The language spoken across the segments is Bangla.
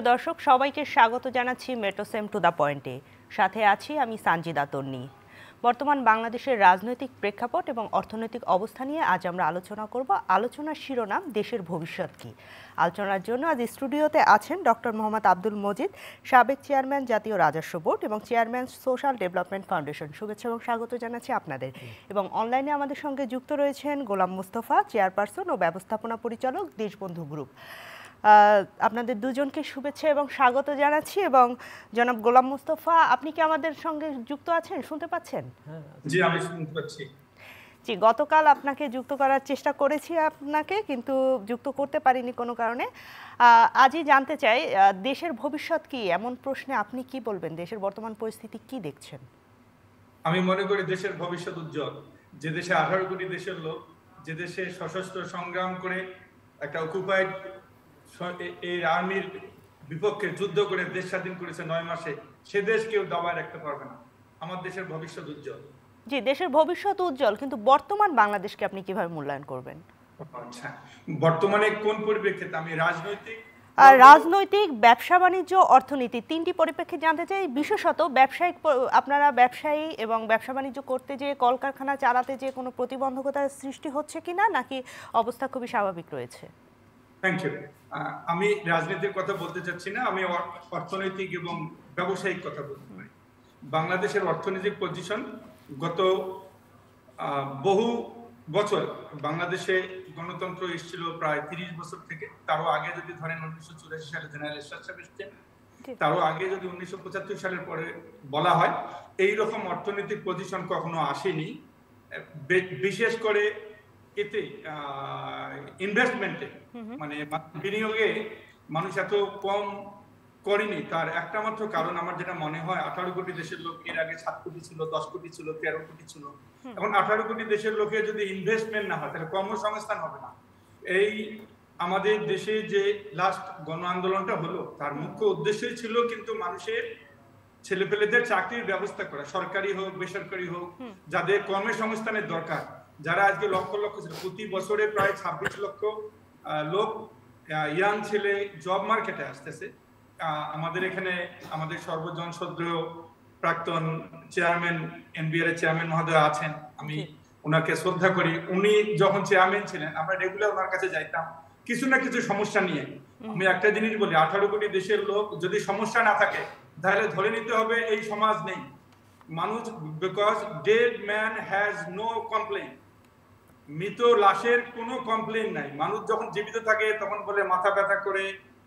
সুপ্রিয় দর্শক, সবাইকে স্বাগত জানাচ্ছি মেট্রোসেম টু দ্য পয়েন্টে। সাথে আছি আমি সানজিদা তন্নি। বর্তমান বাংলাদেশের রাজনৈতিক প্রেক্ষাপট এবং অর্থনৈতিক অবস্থা নিয়ে আজ আমরা আলোচনা করব। আলোচনার শিরোনাম দেশের ভবিষ্যৎ কি। আলোচনার জন্য আজ স্টুডিওতে আছেন ডক্টর মোহাম্মদ আব্দুল মজিদ, সাবেক চেয়ারম্যান জাতীয় রাজস্ব বোর্ড এবং চেয়ারম্যান সোশ্যাল ডেভেলপমেন্ট ফাউন্ডেশন। শুভেচ্ছা এবং স্বাগত জানাচ্ছি আপনাদের। এবং অনলাইনে আমাদের সঙ্গে যুক্ত রয়েছেন গোলাম মুস্তফা, চেয়ারপারসন ও ব্যবস্থাপনা পরিচালক দেশবন্ধু গ্রুপ। আপনাদের দুজনকে শুভেচ্ছা এবং স্বাগত জানাচ্ছি। এবং জনাব গোলাম মুস্তফা, আপনি কি আমাদের সঙ্গে যুক্ত আছেন, শুনতে পাচ্ছেন? জি, আমি শুনতে পাচ্ছি। জি, গতকাল আপনাকে যুক্ত করার চেষ্টা করেছি আপনাকে, কিন্তু যুক্ত করতে পারিনি কোনো কারণে। আজই জানতে চাই, দেশের ভবিষ্যৎ কি, এমন প্রশ্নে আপনি কি বলবেন? দেশের বর্তমান পরিস্থিতি কি দেখছেন? আমি মনে করি দেশের ভবিষ্যৎ উজ্জ্বল। যে দেশে 18 কোটি দেশের লোক, যে দেশে সশস্ত্র সংগ্রাম করে একটা অকুপাইড এই আর্মির বিপক্ষে যুদ্ধ করে দেশ স্বাধীন করেছে 9 মাসে, সে দেশ কেউ দাবায় রাখতে পারবে না। আমার দেশের ভবিষ্যৎ উজ্জ্বল। জি, দেশের ভবিষ্যৎ উজ্জ্বল, কিন্তু বর্তমান বাংলাদেশকে আপনি কিভাবে মূল্যায়ন করবেন? আচ্ছা, বর্তমানে কোন পরিপ্রেক্ষিতে? আমি রাজনৈতিক, ব্যবসা বাণিজ্য, অর্থনীতি, তিনটি পরিপ্রেক্ষিতে জানতে চাই। বিশেষত ব্যবসায়িক, আপনারা ব্যবসায়ী এবং ব্যবসা বাণিজ্য করতে যে, কলকারখানা চালাতে যে কোনো প্রতিবন্ধকতার সৃষ্টি হচ্ছে কিনা, নাকি অবস্থা খুবই স্বাভাবিক রয়েছে? Thank you. আমি রাজনীতির কথা বলতে চাচ্ছি না, আমি অর্থনৈতিক এবং ব্যবসায়িক কথা বলতে পারি। বাংলাদেশের অর্থনৈতিক পজিশন গত বহু বছর, বাংলাদেশে গণতন্ত্র এসেছিল প্রায় 30 বছর থেকে। তারও আগে যদি ধরেন 1984 সালে জেনারেল এরশাদ সাহেব এসেছেন, তারও আগে যদি 1975 সালের পরে বলা হয়, এই রকম অর্থনৈতিক পজিশন কখনো আসেনি। বিশেষ করে এতে ইনভেস্টমেন্টে, মানে বিনিয়োগে মানুষ এত কম করেনি। তার একটা মাত্র কারণ আমার যেটা মনে হয়, 18 কোটি দেশের লোক, এর আগে 7 কোটি ছিল, 10 কোটি ছিল, 13 কোটি ছিল। এখন 18 কোটি দেশের লোকের যদি ইনভেস্টমেন্ট না হয়, তাহলে কর্মসংস্থান হবে না। এই আমাদের দেশে যে লাস্ট গণ আন্দোলনটা হলো, তার মুখ্য উদ্দেশ্যই ছিল কিন্তু মানুষের ছেলেপেলেদের চাকরির ব্যবস্থা করা, সরকারি হোক বেসরকারি হোক, যাদের কর্মসংস্থানের দরকার, যারা আজকে লক্ষ লক্ষ ছিল। প্রতি বছরে প্রায় 26 লক্ষ লোক, ইয়াং ছেলে জব মার্কেটে আসতেছে। আমাদের এখানে আমাদের সর্বজন শ্রদ্ধেয় প্রাক্তন চেয়ারম্যান, এনবিআর এর চেয়ারম্যান মহোদয় আছেন, আমি ওনাকে শ্রদ্ধা করি। উনি যখন চেয়ারম্যান ছিলেন, আমরা রেগুলার ওনার কাছে যাইতাম কিছু না কিছু সমস্যা নিয়ে। আমি একটা জিনিস বলি, 18 কোটি দেশের লোক যদি সমস্যা না থাকে, তাহলে ধরে নিতে হবে এই সমাজ নেই। মানুষ, because dead man has no complain, মৃত লাশের কোনো কমপ্লেইন নাই। মানুষ যখন জীবিত থাকে তখন বলে মাথা ব্যথা করে,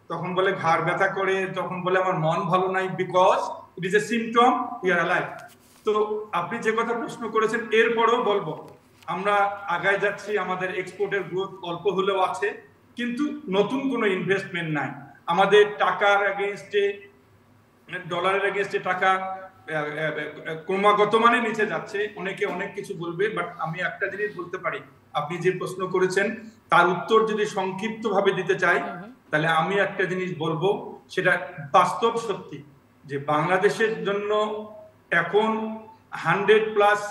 তখন বলে ঘাড় ব্যথা করে, তখন বলে আমার মন ভালো নাই, because it is a symptom we are alive. তো আপনি যে কথা প্রশ্ন করেছেন, এরপরেও বলবো আমরা আগায় যাচ্ছি, আমাদের এক্সপোর্টের গ্রোথ অল্প হলেও আছে, কিন্তু নতুন কোনো ইনভেস্টমেন্ট নাই। আমাদের টাকার এগেইনস্টে, ডলারের এগেইনস্টে টাকা ক্রমাগত মানে নিচে যাচ্ছে। অনেকে অনেক কিছু বলবে, বাট আমি একটা জিনিস বলতে পারি, আপনি যে প্রশ্ন করেছেন তার উত্তর যদি সংক্ষিপ্ত ভাবে দিতে চাই, তাহলে আমি একটা জিনিস বলবো, সেটা বাস্তব সত্যি, যে বাংলাদেশের জন্য এখন $100+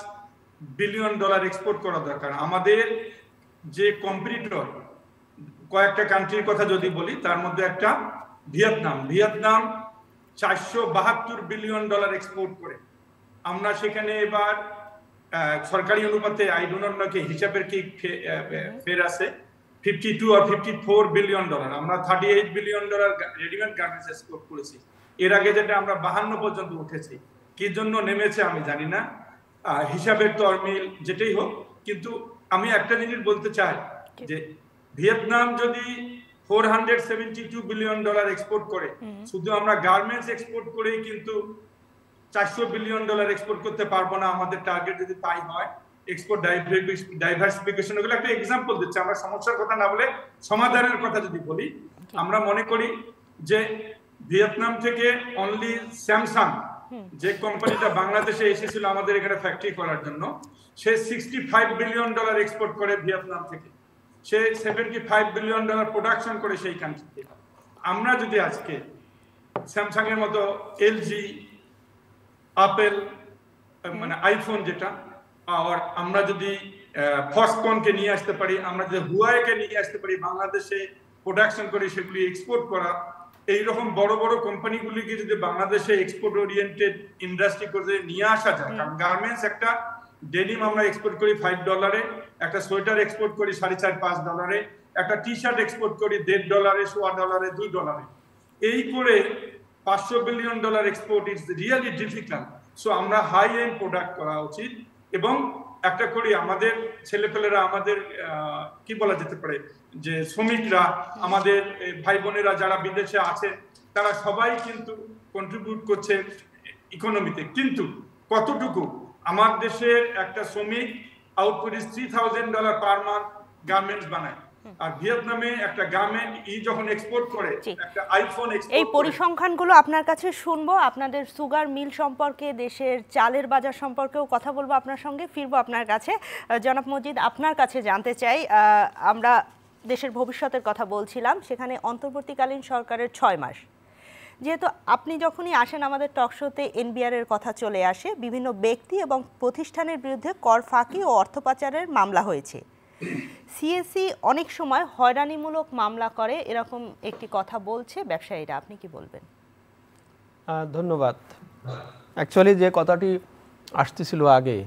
বিলিয়ন এক্সপোর্ট করা দরকার। আমাদের যে কম্পিটিটর, কয়েকটা কান্ট্রির কথা যদি বলি, তার মধ্যে একটা ভিয়েতনাম 472 বিলিয়ন এক্সপোর্ট করে। আমরা সেখানে এবার সরকারি অনুপাতে, আই ডোন্ট নো কি হিসাবের কি ফের আছে, 52 or 54 বিলিয়ন ডলার। আমরা 38 বিলিয়ন রেডিমেড গার্মেন্টস এক্সপোর্ট করেছি। এর আগে যেটা আমরা 52 পর্যন্ত উঠেছি। কি জন্য নেমেছে আমি জানি না, হিসাবের তো অমিল, যেটাই হোক। কিন্তু আমি একটা জিনিস বলতে চাই, যে ভিয়েতনাম যদি 472 বিলিয়ন ডলার এক্সপোর্ট করে, শুধু আমরা গার্মেন্টস এক্সপোর্ট করেই কিন্তু 400 বিলিয়ন ডলার এক্সপোর্ট করতে পারবো না। আমাদের টার্গেট যদি তাই হয়, এক্সপোর্ট ডাইভার্সিফিকেশন, ওগুলো একটা এক্সাম্পল দিচ্ছে। আমরা সমস্যার কথা না বলে সমাধানের কথা যদি বলি, আমরা মনে করি যে ভিয়েতনাম থেকে অনলি স্যামসাং, যে কোম্পানিটা বাংলাদেশে এসেছিল আমাদের এখানে ফ্যাক্টরি করার জন্য, সে 65 বিলিয়ন ডলার এক্সপোর্ট করে ভিয়েতনাম থেকে। সে 75 বিলিয়ন ডলার প্রোডাকশন করে সেই কান্ট্রিতে। আমরা যদি আজকে স্যামসাং এর মতো, এলজি, আপেল, মানে আইফোন যেটা, আর আমরা যদি ফক্সকনকে নিয়ে আসতে পারি, আমরা যদি হুয়াওয়েকে নিয়ে আসতে পারি, বাংলাদেশে প্রোডাকশন করে সেগুলি এক্সপোর্ট করা, এইরকম বড় বড় কোম্পানিগুলিকে যদি বাংলাদেশে এক্সপোর্ট ওরিয়েন্টেড ইন্ডাস্ট্রি করে নিয়ে আসা যায়, কারণ গার্মেন্টস একটা ডেনিম আমরা এক্সপোর্ট করি $5, একটা সোয়েটার এক্সপোর্ট করি $4.5-5, একটা টি শার্ট এক্সপোর্ট করি $1.5, $1.5, $2, এই করে $500 billion export is really difficult. So আমরা হাই এন্ড প্রোডাক্ট করা উচিত এবং একটা করি আমাদের ছেলেপেলেরা, আমাদের কি বলা যেতে পারে যে শ্রমিকরা, আমাদের ভাই বোনেরা যারা বিদেশে আছে, তারা সবাই কিন্তু কন্ট্রিবিউট করছে ইকোনমিতে। কিন্তু কতটুকু? আমার দেশের একটা শ্রমিক output is $3,000 per month garments বানায়, আর ভিয়েতনামে একটা গার্মেন্ট যখন এক্সপোর্ট করে একটা আইফোন এক্সপোর্ট। এই পরিসংখ্যানগুলো আপনার কাছে শুনবো, আপনাদের সুগার মিল সম্পর্কে, দেশের চালের বাজার সম্পর্কেও কথা বলবো আপনার সঙ্গে, ফিরবো আপনার কাছে। জনাব মজিদ, আপনার কাছে জানতে চাই, আমরা দেশের ভবিষ্যতের কথা বলছিলাম, সেখানে অন্তর্বর্তীকালীন সরকারের 6 মাস, যেহেতু আপনি যখনই আসেন আমাদের টকশোতে এনবিআর এর কথা চলে আসে, বিভিন্ন ব্যক্তি এবং প্রতিষ্ঠানের বিরুদ্ধে কর ফাঁকি ও অর্থ পাচারের মামলা হয়েছে। সিএসি অনেক সময় হয়রানিমূলক মামলা করে, এরকম একটি কথা বলছে ব্যবসায়ীরা, আপনি কি বলবেন? ধন্যবাদ। অ্যাকচুয়ালি যে কথাটি আসতেছিল আগে,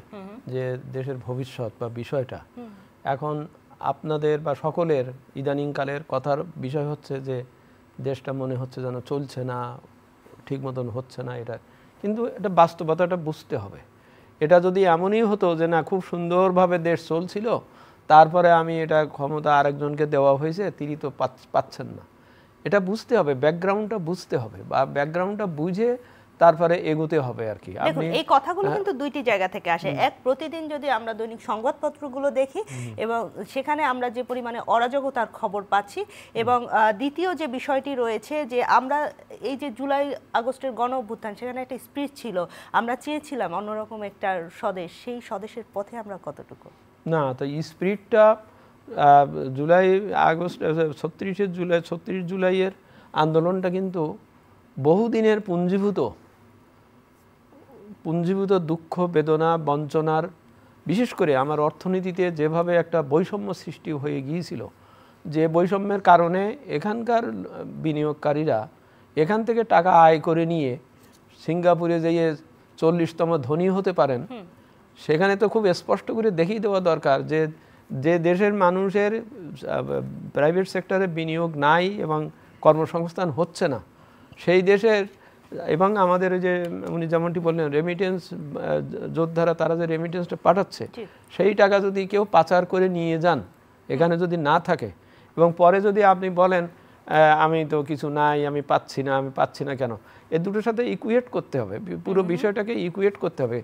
যে দেশের ভবিষ্যৎ বা বিষয়টা, এখন আপনাদের বা সকলের ইদানিংকালের কথার বিষয় হচ্ছে যে দেশটা মনে হচ্ছে যেন চলছে না, ঠিক মতন হচ্ছে না। এটা কিন্তু এটা বাস্তবতাটা বুঝতে হবে। এটা যদি এমনই হতো যে না খুব সুন্দরভাবে দেশ চলছিল, তারপরে আমি এটা ক্ষমতা আরেকজনকে দেওয়া হয়েছে, তিনি তো পাচ্ছেন না, এটা বুঝতে হবে, ব্যাকগ্রাউন্ডটা বুঝতে হবে, বা ব্যাকগ্রাউন্ডটা বুঝে তারপরে এগোতে হবে আর কি। দেখুন, এই কথাগুলো কিন্তু দুইটি জায়গা থেকে আসে। এক, প্রতিদিন যদি আমরা দৈনিক সংবাদপত্রগুলো দেখি এবং সেখানে আমরা যে পরিমাণে অরাজকতার খবর পাচ্ছি, এবং দ্বিতীয় যে বিষয়টি রয়েছে যে আমরা এই যে জুলাই আগস্টের গণ অভ্যুত্থান, সেখানে একটা স্পিরিট ছিল, আমরা চেয়েছিলাম অন্যরকম একটা স্বদেশ, সেই স্বদেশের পথে আমরা কতটুকু? না, তো স্পিরিটটা জুলাই আগস্ট 36 জুলাইয়ের আন্দোলনটা কিন্তু বহুদিনের পুঞ্জীভূত দুঃখ, বেদনা, বঞ্চনার, বিশেষ করে আমার অর্থনীতিতে যেভাবে একটা বৈষম্য সৃষ্টি হয়ে গিয়েছিল, যে বৈষম্যের কারণে এখানকার বিনিয়োগকারীরা এখান থেকে টাকা আয় করে নিয়ে সিঙ্গাপুরে যেয়ে 40তম ধনী হতে পারেন, সেখানে তো খুব স্পষ্ট করে দেখিয়ে দেওয়া দরকার যে যে দেশের মানুষের প্রাইভেট সেক্টরে বিনিয়োগ নাই এবং কর্মসংস্থান হচ্ছে না, সেই দেশের, এবং আমাদের যে উনি যেমনটি বললেন রেমিটেন্স যোদ্ধারা, তারা যে রেমিটেন্সটা পাঠাচ্ছে, সেই টাকা যদি কেউ পাচার করে নিয়ে যান, এখানে যদি না থাকে, এবং পরে যদি আপনি বলেন আমি তো কিছু নাই, আমি পাচ্ছি না কেন, এ দুটোর সাথে ইকুয়েট করতে হবে, পুরো বিষয়টাকে ইকুয়েট করতে হবে,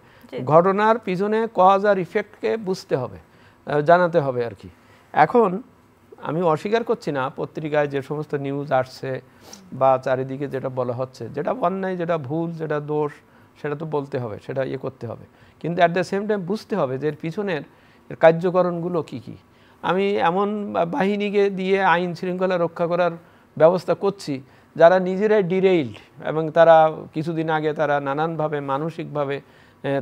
ঘটনার পিছনে কজ আর ইফেক্টকে বুঝতে হবে, জানাতে হবে আর কি। এখন আমি অস্বীকার করছি না, পত্রিকায় যে সমস্ত নিউজ আসছে বা চারিদিকে যেটা বলা হচ্ছে, যেটা অন্যায়, যেটা ভুল, যেটা দোষ, সেটা তো বলতে হবে, সেটা করতে হবে, কিন্তু অ্যাট দ্য সেম টাইম বুঝতে হবে যে এর পিছনের কার্যকরণগুলো কি কি। আমি এমন বাহিনীকে দিয়ে আইন শৃঙ্খলা রক্ষা করার ব্যবস্থা করছি যারা নিজেরাই ডিরেইলড, এবং তারা কিছুদিন আগে তারা নানানভাবে মানসিকভাবে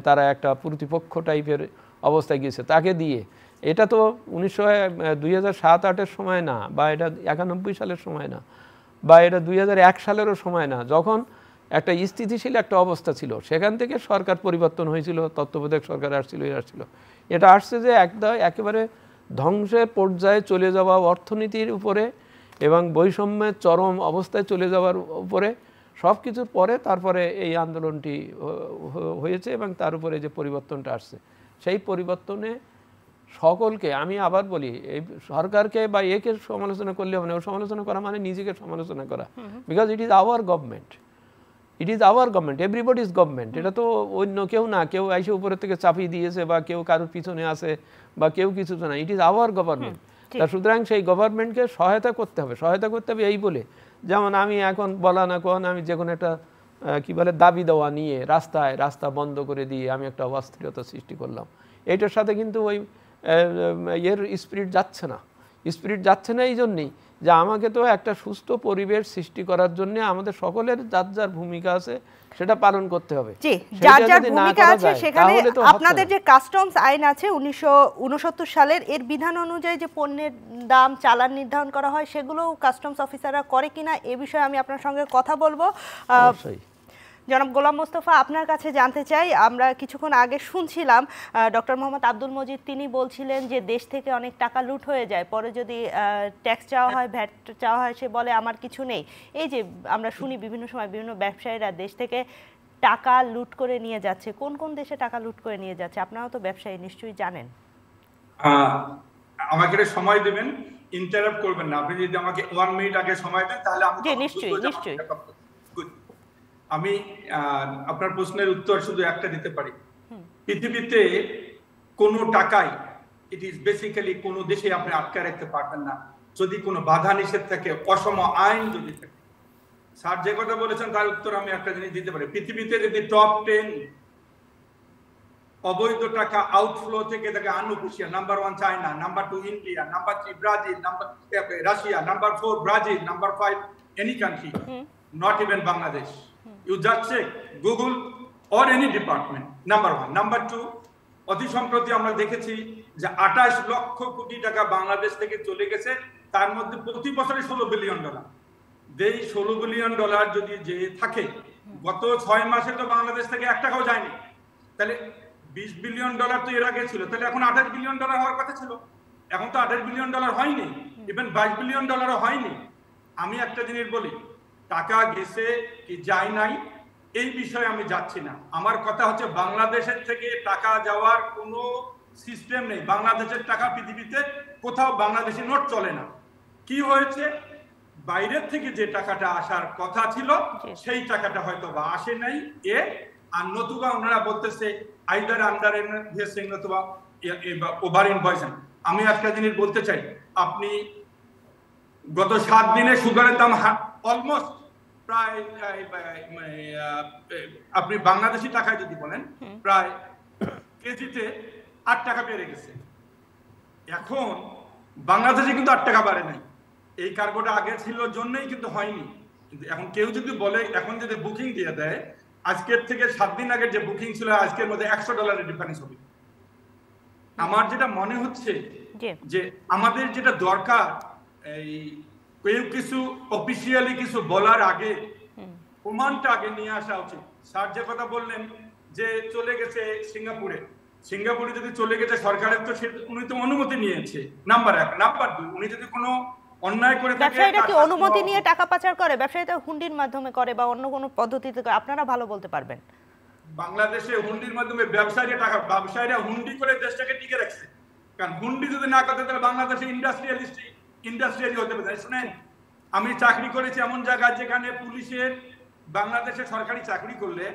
তারা একটা প্রতিপক্ষ টাইপের অবস্থায় গিয়েছে, তাকে দিয়ে। এটা তো 2007-08-এর সময় না, বা এটা 91 সালের সময় না, বা এটা 2001 সালেরও সময় না, যখন একটা স্থিতিশীল একটা অবস্থা ছিল, সেখান থেকে সরকার পরিবর্তন হয়েছিল, তত্ত্বাবধায়ক সরকার আসছিল। এটা আসছে যে একেবারে ধ্বংসের পর্যায়ে চলে যাওয়া অর্থনীতির উপরে এবং বৈষম্যের চরম অবস্থায় চলে যাওয়ার উপরে, সব কিছুর পরে তারপরে এই আন্দোলনটি হয়েছে, এবং তার উপরে যে পরিবর্তনটা আসছে, সেই পরিবর্তনে সকলকে, আমি আবার বলি, এই সরকারকে বা একে সমালোচনা করলে হবে না, ও সমালোচনা করা মানে নিজেকে সমালোচনা করা, because it is our government, everybody is government. এটা তো অন্য কেউ না, কেউ এসে উপরের থেকে চাপিয়ে দিয়েছে, বা কেউ কারোর পিছনে আছে, বা কেউ কিছু না, ইট ইজ আওয়ার গভর্নমেন্ট। তা সুতরাং সেই গভর্নমেন্টকে সহায়তা করতে হবে এই বলে, যেমন আমি এখন বলা না কোন, আমি যে কোনো একটা কি বলে দাবি দেওয়া নিয়ে রাস্তা বন্ধ করে দিয়ে আমি একটা অস্থিরতা সৃষ্টি করলাম, এইটার সাথে কিন্তু ওই এর স্পিরিট যাচ্ছে না এই জন্যেই যে আমাকে তো একটা সুস্থ পরিবেশ সৃষ্টি করার জন্য আমাদের সকলের যার যার ভূমিকা আছে সেটা পালন করতে হবে। জি, যার যার ভূমিকা আছে সেখানে আপনাদের যে কাস্টমস আইন আছে 1969 সালের, এর বিধান অনুযায়ী যে পণ্যের দাম চালান নির্ধারণ করা হয় সেগুলো কাস্টমস অফিসাররা করে কিনা এ বিষয়ে আমি আপনার সঙ্গে কথা বলবো। অবশ্যই। জনাব গোলাম মোস্তফা, আপনার কাছে জানতে চাই, আমরা কিছুক্ষণ আগে শুনছিলাম ডক্টর মোহাম্মদ আব্দুল মজিদ, তিনি বলছিলেন যে দেশ থেকে অনেক টাকা লুট হয়ে যায়, পরে যদি ট্যাক্স চাওয়া হয়, ভ্যাট চাওয়া হয়, সে বলে আমার কিছু নেই। এই যে আমরা শুনি বিভিন্ন সময় বিভিন্ন ব্যবসায়ীরা দেশ থেকে টাকা লুট করে নিয়ে যাচ্ছে, কোন কোন দেশে টাকা লুট করে নিয়ে যাচ্ছে আপনারাও তো ব্যবসায়ী, নিশ্চয়ই জানেন। আমাকে সময় দেবেন, ইন্টারাপ্ট করবেন না। আপনি যদি আমাকে 1 মিনিট আগে সময় দেন তাহলে আমি নিশ্চয়ই নিশ্চয়ই আমি আপনার প্রশ্নের উত্তর শুধু একটা দিতে পারি। পৃথিবীতে কোনো টাকাই ইট ইজ বেসিক্যালি কোনো দেশে আপনি আটকে রাখতে পারবেন না যদি কোনো বাধা নিষেধ থাকে, অসম আইন যদি থাকে। স্যার যে কথা বলেছেন তার উত্তর আমি একটা জিনিস দিতে পারি। পৃথিবীতে যদি টপ 10 অবৈধ টাকা আউটফ্লো থেকে থাকে unofficial, number 1 China, number 2 India, number 3 Brazil, number Russia, number 4 Brazil, number 5 any country, not even Bangladesh. You just check Google or any department. Number 1. Number 2, অতি সম্প্রতি আমরা দেখেছি যে 28 লক্ষ কোটি টাকা বাংলাদেশ থেকে চলে গেছে, তার মধ্যে প্রতি বছরে $16 বিলিয়ন। যেই $16 বিলিয়ন যদি যে থাকে, গত 6 মাসে তো বাংলাদেশ থেকে 1 টাকাও যায়নি। তাহলে $20 বিলিয়ন তো এর আগে ছিল, তাহলে এখন $28 বিলিয়ন হওয়ার কথা ছিল। এখন তো $28 বিলিয়ন হয়নি, ইভেন $22 বিলিয়ন হয়নি। আমি একটা জিনিস বলি, টাকা গেছে কি যায় নাই এই বিষয়ে আমি যাচ্ছি না। আমার কথা হচ্ছে বাংলাদেশের থেকে টাকা যাওয়ার কোনো সিস্টেম নেই। বাংলাদেশের টাকা পৃথিবীতে কোথাও বাংলাদেশি নোট চলে না। কি হয়েছে, বাইরের থেকে যে টাকাটা আসার কথা ছিল সেই টাকাটা হয়তো বা আসে নাই, আর নতুবা ওনারা বলতেছে আইদার আন্ডার ইনভেস্টিং নতুবা ওভার ইনভয়েসিং। আমি একটা জিনিস বলতে চাই, আপনি গত 7 দিনে সুগারের দাম অলমোস্ট প্রায় আপনি বাংলাদেশি টাকায় যদি বলেন প্রায় কেজিতে 8 টাকা বেড়ে গেছে। এখন বাংলাদেশে কিন্তু 8 টাকা বাড়ে নাই, এই কার্গোটা আগে ছিল জন্যই কিন্তু হয়নি। কিন্তু এখন কেউ যদি বলে, এখন যদি বুকিং দিয়ে দেয়, আজকের থেকে 7 দিন আগের যে বুকিং ছিল আজকের মধ্যে $100 ডিফারেন্স হবে। আমার যেটা মনে হচ্ছে যে আমাদের যেটা দরকার, এই কেউ কিছু অফিসিয়ালি কিছু বলার আগে প্রমাণটা আগে নিয়ে আসা উচিত। স্যার যে কথা বললেন যে চলে গেছে সিঙ্গাপুরে যদি চলে গেছে সরকারের তো উনি তো অনুমতি নিয়েছে, নাম্বার 1। নাম্বার 2, উনি যদি কোনো অন্যায় করে থাকে, ব্যবসায়ীরা কি অনুমতি নিয়ে টাকা পাচার করে? ব্যবসায়ীরা হুন্ডির মাধ্যমে করে বা অন্য কোনো পদ্ধতিতে করে, আপনারা ভালো বলতে পারবেন। বাংলাদেশে হুন্ডির মাধ্যমে ব্যবসায়ীরা হুন্ডি করে দেশটাকে টিকে রাখছে। কারণ হুন্ডি যদি না করতে তাহলে বাংলাদেশে ইন্ডাস্ট্রিয়ালি হতে পারে। শুনেন, আমি চাকরি করেছি এমন জায়গায় যেখানে পুলিশের, বাংলাদেশে সরকারি চাকরি করলে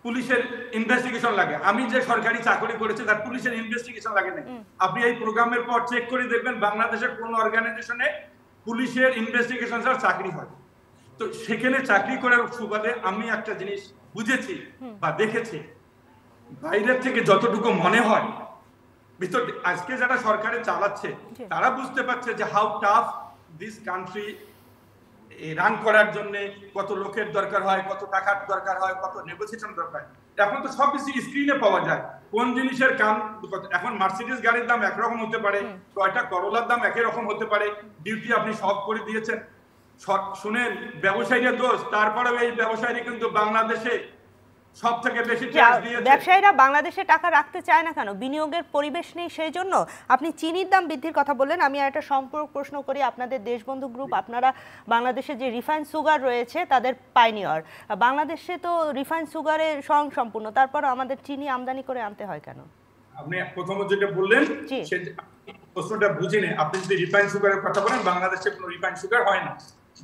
পুলিশের ইনভেস্টিগেশন লাগে। আমি যে সরকারি চাকরি করেছি তার পুলিশের ইনভেস্টিগেশন লাগে না। আপনি এই প্রোগ্রামের পর চেক করে দেখবেন বাংলাদেশের কোন অর্গানাইজেশনে পুলিশের ইনভেস্টিগেশন ছাড়া চাকরি হয়। তো সেখানে চাকরি করার সুবাদে আমি একটা জিনিস বুঝেছি বা দেখেছি, বাইরের থেকে যতটুকু মনে হয় ভিতর, আজকে যারা সরকারে চালাচ্ছে তারা বুঝতে পারছে যে how tough this country run করার জন্য, কত লোকের দরকার হয়, কত টাকার দরকার হয়, কত নেগোসিয়েশন দরকার। এখন তো সবকিছু স্ক্রিনে পাওয়া যায় কোন জিনিসের কাম। এখন মার্সিডিজ গাড়ির দাম একরকম হতে পারে, টয়োটা করোলার দাম একই রকম হতে পারে, ডিউটি আপনি সব করে দিয়েছেন। শুনেন, ব্যবসায়ীরা দোষ, তারপরেও এই ব্যবসায়ী কিন্তু বাংলাদেশে সব থেকে বেশি ট্যাক্স দিয়েছে। ব্যবসায়ীরা বাংলাদেশে টাকা রাখতে চায় না কেন? বিনিয়োগের পরিবেশ নেই সেই জন্য? আপনি চিনির দাম বৃদ্ধির কথা বললেন, আমি একটা সম্পূর্ণ প্রশ্ন করি। আপনাদের দেশবন্ধু গ্রুপ, আপনারা বাংলাদেশে যে রিফাইন্ড সুগার রয়েছে তাদের পাইনিয়র। বাংলাদেশে তো রিফাইন্ড সুগারের স্বয়ংসম্পূর্ণ, তারপর আমাদের চিনি আমদানি করে আনতে হয় কেন? আপনি প্রথমে যেটা বললেন প্রশ্নটা বুঝিনি। আপনি যদি রিফাইন্ড সুগারের কথা বলেন, বাংলাদেশে কোনো রিফাইন্ড সুগার হয় না।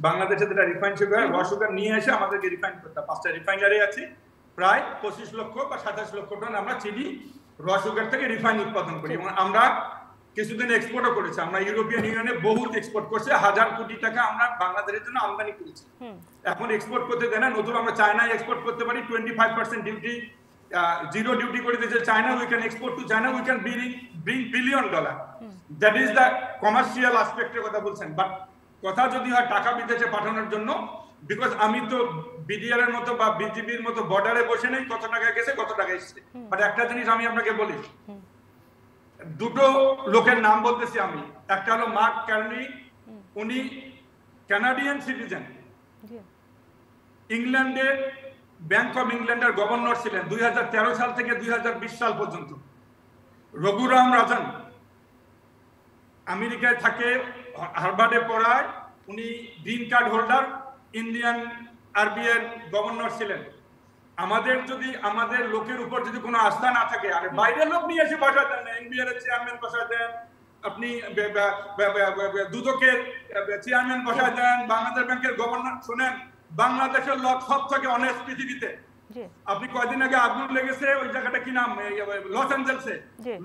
বাংলাদেশে যেটা রিফাইন্ড সুগার, র সুগার নিয়ে এসে আমাদেরকে রিফাইন্ড করতে হয়। 5টা রিফাইনারি আছে, প্রায় 25 লক্ষ বা 27 লক্ষ টন আমরা চিনি র সুগার থেকে রিফাইন উৎপাদন করি। এবং আমরা কিছুদিন এক্সপোর্টও করেছি। আমরা ইউরোপিয়ান ইউনিয়নে বহুত এক্সপোর্ট করছি, 1000 কোটি টাকা আমরা বাংলাদেশের জন্য আমদানি করেছি। এখন এক্সপোর্ট করতে দেয় না, নতুন আমরা চায়নায় এক্সপোর্ট করতে পারি, 25% ডিউটি জিরো ডিউটি করে দিয়েছে China, we can export to China, we can bring $1 billion। That is the commercial অ্যাসপেক্টের কথা বলছেন। বাট কথা যদি হয় টাকা বিদেশে পাঠানোর জন্য, বিকজ আমি তো বিডিআর এর মতো বা বিজিবির মতো বর্ডারে বসে নেই কত টাকা গেছে কত টাকা এসেছে। বাট একটা জিনিস আমি আপনাকে বলি, দুটো লোকের নাম বলতেছি আমি। একটা হলো মার্ক কার্নি, উনি কানাডিয়ান সিটিজেন, ইংল্যান্ডের ব্যাংক অফ ইংল্যান্ডের গভর্নর ছিলেন 2013 সাল থেকে 2020 সাল পর্যন্ত। রঘুরাম রাজন আমেরিকায় থাকে, হার্ভার্ডে পড়ায়, উনি green card holder, Indian RBI governor ছিলেন। আমাদের যদি আমাদের লোকের উপর যদি কোনো আস্থা না থাকে, আর বাইরের লোক নিয়ে এসে বসায় দেন, এনবিআর এর চেয়ারম্যান বসায় দেন, আপনি দুদকের চেয়ারম্যান বসায় দেন, বাংলাদেশ ব্যাংকের গভর্নর, শোনেন বাংলাদেশের লোক সব থেকে অনেস্ট পৃথিবীতে। আপনি কয়দিন আগে আগুন লেগেছে ওই জায়গাটা কি নাম, লস অ্যাঞ্জেলসে,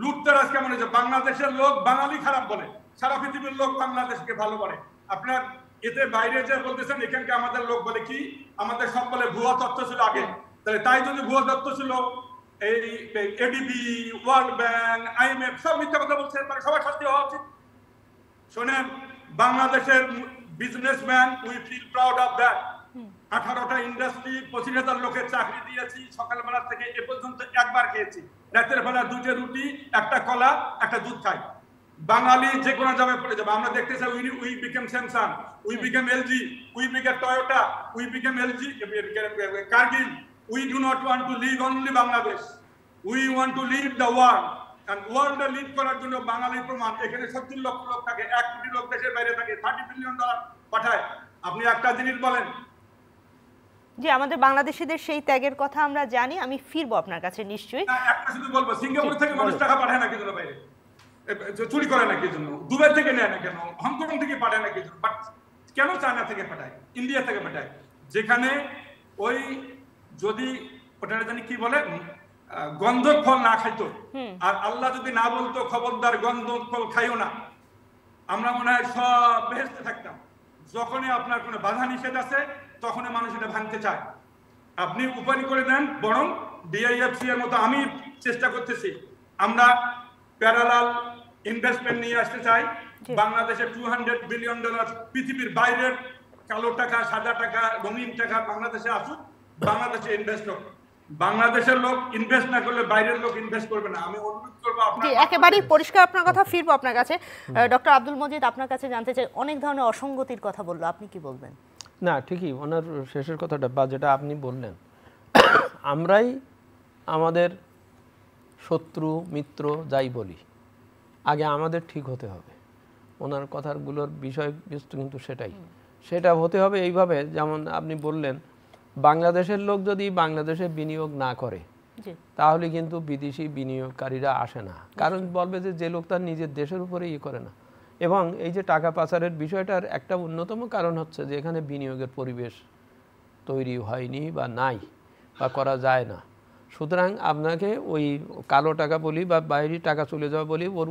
লুটতরাজ কেমন হয়েছে। বাংলাদেশের লোক বাঙালি খারাপ বলে, সারা পৃথিবীর লোক বাংলাদেশকে ভালো বলে। আপনার এতে বাইরে যে বলতেছেন এখানকে আমাদের লোক বলে কি, আমাদের সব বলে ভুয়া তথ্য ছিল আগে। তাহলে তাই যদি ভুয়া তথ্য ছিল, এই এডিবি, ওয়ার্ল্ড ব্যাংক, আইএমএফ সব মিথ্যা কথা বলছে, মানে সবার শাস্তি হওয়া উচিত। শোনেন, বাংলাদেশের businessman, we feel proud of that. 18টা ইন্ডাস্ট্রি, 25,000 লোকের চাকরি দিয়েছি। সকালবেলা থেকে এ পর্যন্ত একবার খেয়েছি, রাতের বেলা 2টা রুটি, একটা কলা, একটা দুধ খাই। বাঙালি যে কোনো জায়গায় পড়ে যাবে। আমরা দেখতে চাই we became Samsung, we became LG, we became Toyota, we became LG, Cargill. We do not want to live only Bangladesh, we want to live the world. And ওয়ার্ল্ডে লিড করার জন্য বাঙালির প্রমাণ। এখানে 70 লক্ষ লোক থাকে, 1 কোটি লোক দেশের বাইরে থাকে, $30 বিলিয়ন পাঠায়। আপনি একটা জিনিস বলেন। জি, আমাদের বাংলাদেশিদের সেই ত্যাগের কথা আমরা জানি। আমি ফিরবো আপনার কাছে নিশ্চয়ই। একটা শুধু বলবো, সিঙ্গাপুর থেকে মানুষ টাকা পাঠায় না কেন বাইরে? চুরি করে না কি জন্য? দুবাই থেকে নেয় না কেন? হংকং থেকে পাঠায় না কি জন্য? বাট কেন চায়না থেকে পাঠায়, ইন্ডিয়া থেকে পাঠায়? যেখানে ওই যদি ওটা জানি কি বলে, গন্ধক ফল না খাইতো, আর আল্লাহ যদি না বলতো খবরদার গন্ধক ফল খাইও না, আমরা মনে হয় সব বেহেশতে থাকতাম। যখনই আপনার কোনো বাধা নিষেধ আছে তখনই মানুষ এটা ভাঙতে চায়। আপনি উপায় করে দেন। বরং ডিআইএফসি এর মতো আমি চেষ্টা করতেছি, আমরা প্যারালাল ইনভেস্টমেন্ট নিয়ে আসতে চাই। বাংলাদেশে $200 বিলিয়ন পৃথিবীর বাইরের কালো টাকা, সাদা টাকা, রঙিন টাকা বাংলাদেশে আসুক, বাংলাদেশে ইনভেস্ট হোক। বাংলাদেশের লোক ইনভেস্ট না করলে বাইরের লোক ইনভেস্ট করবে না। আমি অনুরোধ করব আপনার, একেবারেই পরিষ্কার আপনার কথা। ফিরবো আপনার কাছে। ডক্টর আব্দুল মজিদ, আপনার কাছে জানতে চাই, অনেক ধরনের অসঙ্গতির কথা বললো, আপনি কি বলবেন? না, ঠিকই ওনার শেষের কথাটা বা যেটা আপনি বললেন, আমরাই আমাদের শত্রু মিত্র যাই বলি, আগে আমাদের ঠিক হতে হবে। ওনার কথাগুলোর বিষয়বস্তু কিন্তু সেটা হতে হবে এইভাবে। যেমন আপনি বললেন, বাংলাদেশের লোক যদি বাংলাদেশে বিনিয়োগ না করে তাহলে কিন্তু বিদেশি বিনিয়োগকারীরা আসে না। কারণ বলবে যে লোক তার নিজের দেশের উপরে করে না। এবং এই যে টাকা পাচারের বিষয়টার একটা অন্যতম কারণ হচ্ছে যে এখানে বিনিয়োগের পরিবেশ তৈরি হয়নি বা নাই বা করা যায় না। সুতরাং আপনাকে ওই কালো টাকা বলি বা বাইরে টাকা চলে যাওয়া বলি, ওর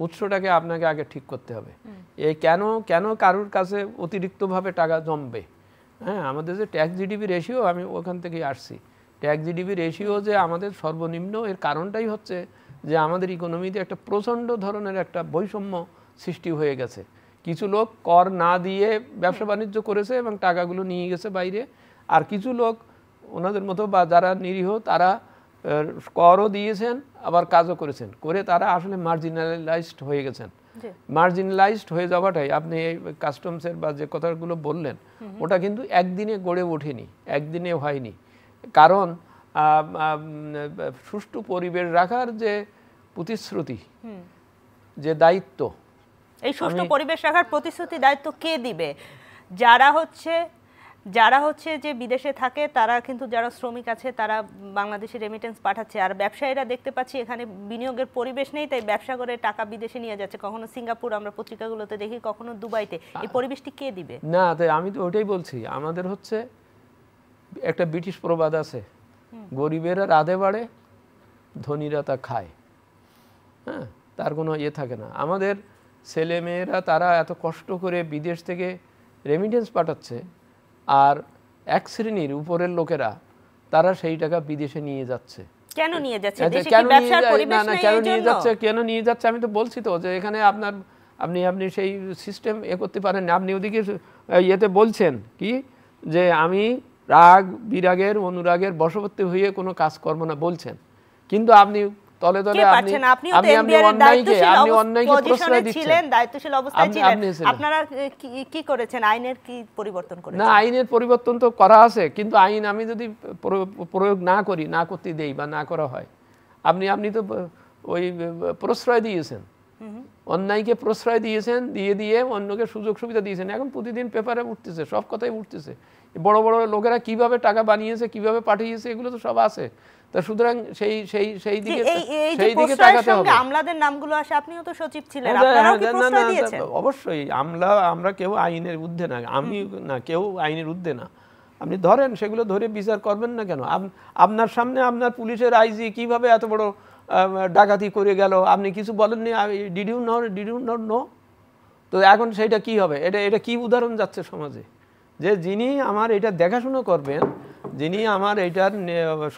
উৎসটাকে আপনাকে আগে ঠিক করতে হবে। এই কেন কারোর কাছে অতিরিক্তভাবে টাকা জমবে? হ্যাঁ, আমাদের যে ট্যাক্স জিডিপি রেশিও, আমি ওখান থেকেই আসছি, ট্যাক্স জিডিপি রেশিও যে আমাদের সর্বনিম্ন, এর কারণটাই হচ্ছে যে আমাদের ইকোনমিতে একটা প্রচণ্ড ধরনের একটা বৈষম্য সৃষ্টি হয়ে গেছে। কিছু লোক কর না দিয়ে ব্যবসা বাণিজ্য করেছে এবং টাকাগুলো নিয়ে গেছে বাইরে, আর কিছু লোক ওনাদের মতো বা যারা নিরীহ তারা করও দিয়েছেন আবার কাজও করেছেন, করে তারা আসলে মার্জিনালাইজড হয়ে গেছেন। মার্জিনালাইজড হয়ে যাওয়াটাই, আপনি এই কাস্টমসের বা যে কথাগুলো বললেন, ওটা কিন্তু একদিনে গড়ে ওঠেনি, একদিনে হয়নি। কারণ সুষ্ঠু পরিবেশ রাখার যে প্রতিশ্রুতি, যে দায়িত্ব, এই সুষ্ঠু পরিবেশ রাখার প্রতিশ্রুতি দায়িত্ব কে দিবে? যারা হচ্ছে যে বিদেশে থাকে তারা কিন্তু, যারা শ্রমিক আছে তারা বাংলাদেশে রেমিটেন্স পাঠাচ্ছে, আর ব্যবসায়ীরা দেখতে পাচ্ছি এখানে বিনিয়োগের পরিবেশ নেই, তাই ব্যবসা করে টাকা বিদেশে নিয়ে যাচ্ছে, কখনো সিঙ্গাপুর আমরা পত্রিকাগুলোতে দেখি, কখনো দুবাইতে। এই পরিবেশটি কে দিবে? না, তাই আমি তো ওইটাই বলছি। আমাদের হচ্ছে একটা ব্রিটিশ প্রবাদ আছে, গরিবেরা রাধে বাড়ে, ধনীরা তা খায়। হ্যাঁ, তার কোনো থাকে না। আমাদের ছেলে মেয়েরা তারা এত কষ্ট করে বিদেশ থেকে রেমিটেন্স পাঠাচ্ছে, আর এক শ্রেণীর উপরের লোকেরা তারা সেই টাকা বিদেশে নিয়ে যাচ্ছে। কেন নিয়ে যাচ্ছে? আচ্ছা, দেশে কি কেন নিয়ে ব্যবসার যায়- পরিবেশ না না নেই কেন এই নিয়ে জন্য? যাচ্ছে, কেন নিয়ে যাচ্ছে আমি তো বলছি তো যে এখানে আপনি সেই সিস্টেম করতে পারেন না। আপনি ওদিকে ইয়েতে বলছেন কি যে আমি রাগ বিরাগের অনুরাগের বশবর্তী হয়ে কোনো কাজ করব না বলছেন, কিন্তু আপনি তলে তলে কে আপনি পারছেন? আপনিও তো আপনি এনবিআর এর দায়িত্বশীল অন্যায়কে প্রশ্রয় পজিশনে দিচ্ছেন। ছিলেন, দায়িত্বশীল অবস্থায় আপনি ছিলেন। ছিলেন। আপনারা কি করেছেন? আইনের কি পরিবর্তন না, করেছেন? আইনের পরিবর্তন তো করা আছে, কিন্তু আইন আমি যদি প্রয়োগ না করি, না করতে দেই বা না করা হয়, আপনি তো ওই প্রশ্রয় দিয়েছেন, অন্যায়কে প্রশ্রয় দিয়েছেন, দিয়ে অন্যকে সুযোগ সুবিধা দিয়েছেন। এখন প্রতিদিন পেপারে উঠতেছে, সব কথাই উঠতেছে, বড় বড় লোকেরা কিভাবে টাকা বানিয়েছে, কিভাবে পাঠিয়েছে, এগুলো তো সব আছে। তা সুতরাং সেই দিকে তাকাতে হবে। আমলাদের নামগুলো আসে, আপনিও তো সচিব ছিলেন, আপনারাও কি প্রশ্রয় দিয়েছেন? অবশ্যই আমরা কেউ আইনের ঊর্ধ্বে না, আমি না, কেউ আইনের ঊর্ধ্বে না। আপনি ধরেন, সেগুলো ধরে বিচার করবেন না কেন? আপনার সামনে আপনার পুলিশের আইজি কিভাবে এত বড় ডাকাতি করে গেল, আপনি কিছু বলেননি? Did you not know? তো এখন সেইটা কি হবে? এটা কি উদাহরণ যাচ্ছে সমাজে, যে যিনি আমার এটা দেখাশুনো করবেন, যিনি আমার এইটার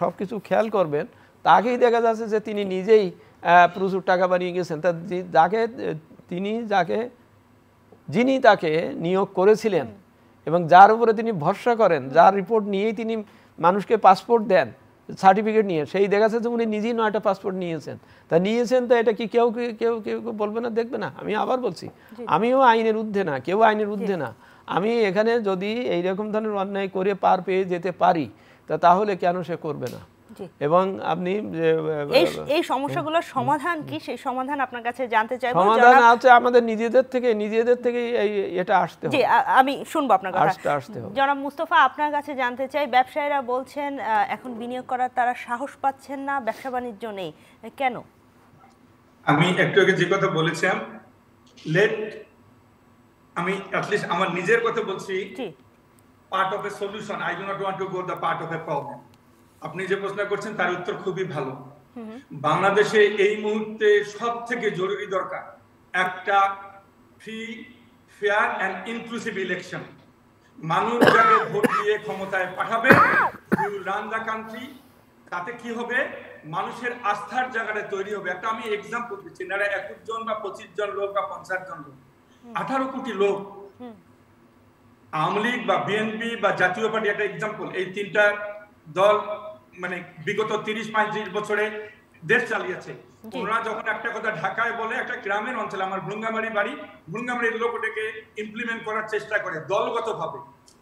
সব কিছু খেয়াল করবেন, তাকেই দেখা যাচ্ছে যে তিনি নিজেই প্রচুর টাকা বানিয়ে গেছেন। তা যিনি তাকে নিয়োগ করেছিলেন এবং যার উপরে তিনি ভরসা করেন, যার রিপোর্ট নিয়েই তিনি মানুষকে পাসপোর্ট দেন, সার্টিফিকেট নিয়ে, সেই দেখা যাচ্ছে যে উনি নিজেই 9টা পাসপোর্ট নিয়েছেন। তা নিয়েছেন, তো এটা কি কেউ কেউ কেউ বলবে না, দেখবে না? আমি আবার বলছি, আমিও আইনের ঊর্ধ্বে না, কেউ আইনের ঊর্ধ্বে না। আমি এখানে যদি এইরকম ধরনের অন্যায় করে পার পেয়ে যেতে পারি, তাহলে কেন সে করবে না? এবং আপনি এই সমস্যাগুলোর সমাধান কি, সেই সমাধান আপনার কাছে জানতে চাইবো। সমাধান আছে আমাদের নিজেদের থেকে এটা আসতে হবে। জি, আমি শুনবো আপনার কথা। জনাব মুস্তফা, আপনার কাছে জানতে চাই, ব্যবসায়ীরা বলছেন এখন বিনিয়োগ করার তারা সাহস পাচ্ছেন না, ব্যবসা বাণিজ্য নেই, কেন? আমি একটু আগে যে কথা বলেছিলাম, আমি অ্যাটলিস্ট আমার নিজের কথা বলছি, part of a solution, I do not want to go the part of A problem. আপনি যে প্রশ্ন করছেন তার উত্তর খুবই ভালো। বাংলাদেশে এই মুহূর্তে সব থেকে জরুরি দরকার একটা free, fair and inclusive election. মানুষ যাকে ভোট দিয়ে ক্ষমতায় পাঠাবে, রান দ্য কান্ট্রি, তাতে কি হবে? মানুষের আস্থার জায়গাটা তৈরি হবে। একটা আমি এক্সাম্পল দিচ্ছি, না 21 জন বা 25 জন লোক বা 50 জন লোক, 18 কোটি লোক, আওয়ামী লীগ বা বিএনপি বা জাতীয় পার্টি একটা এক্সাম্পল, এই তিনটা দল মানে বিগত 30-35 বছরে দেশ চালিয়েছে। ওরা যখন একটা কথা ঢাকায় বলে, একটা গ্রামের অঞ্চলে, আমার ভুঙ্গামারি বাড়ি, ভুঙ্গামারির লোক ওটাকে ইমপ্লিমেন্ট করার চেষ্টা করে দলগতভাবে।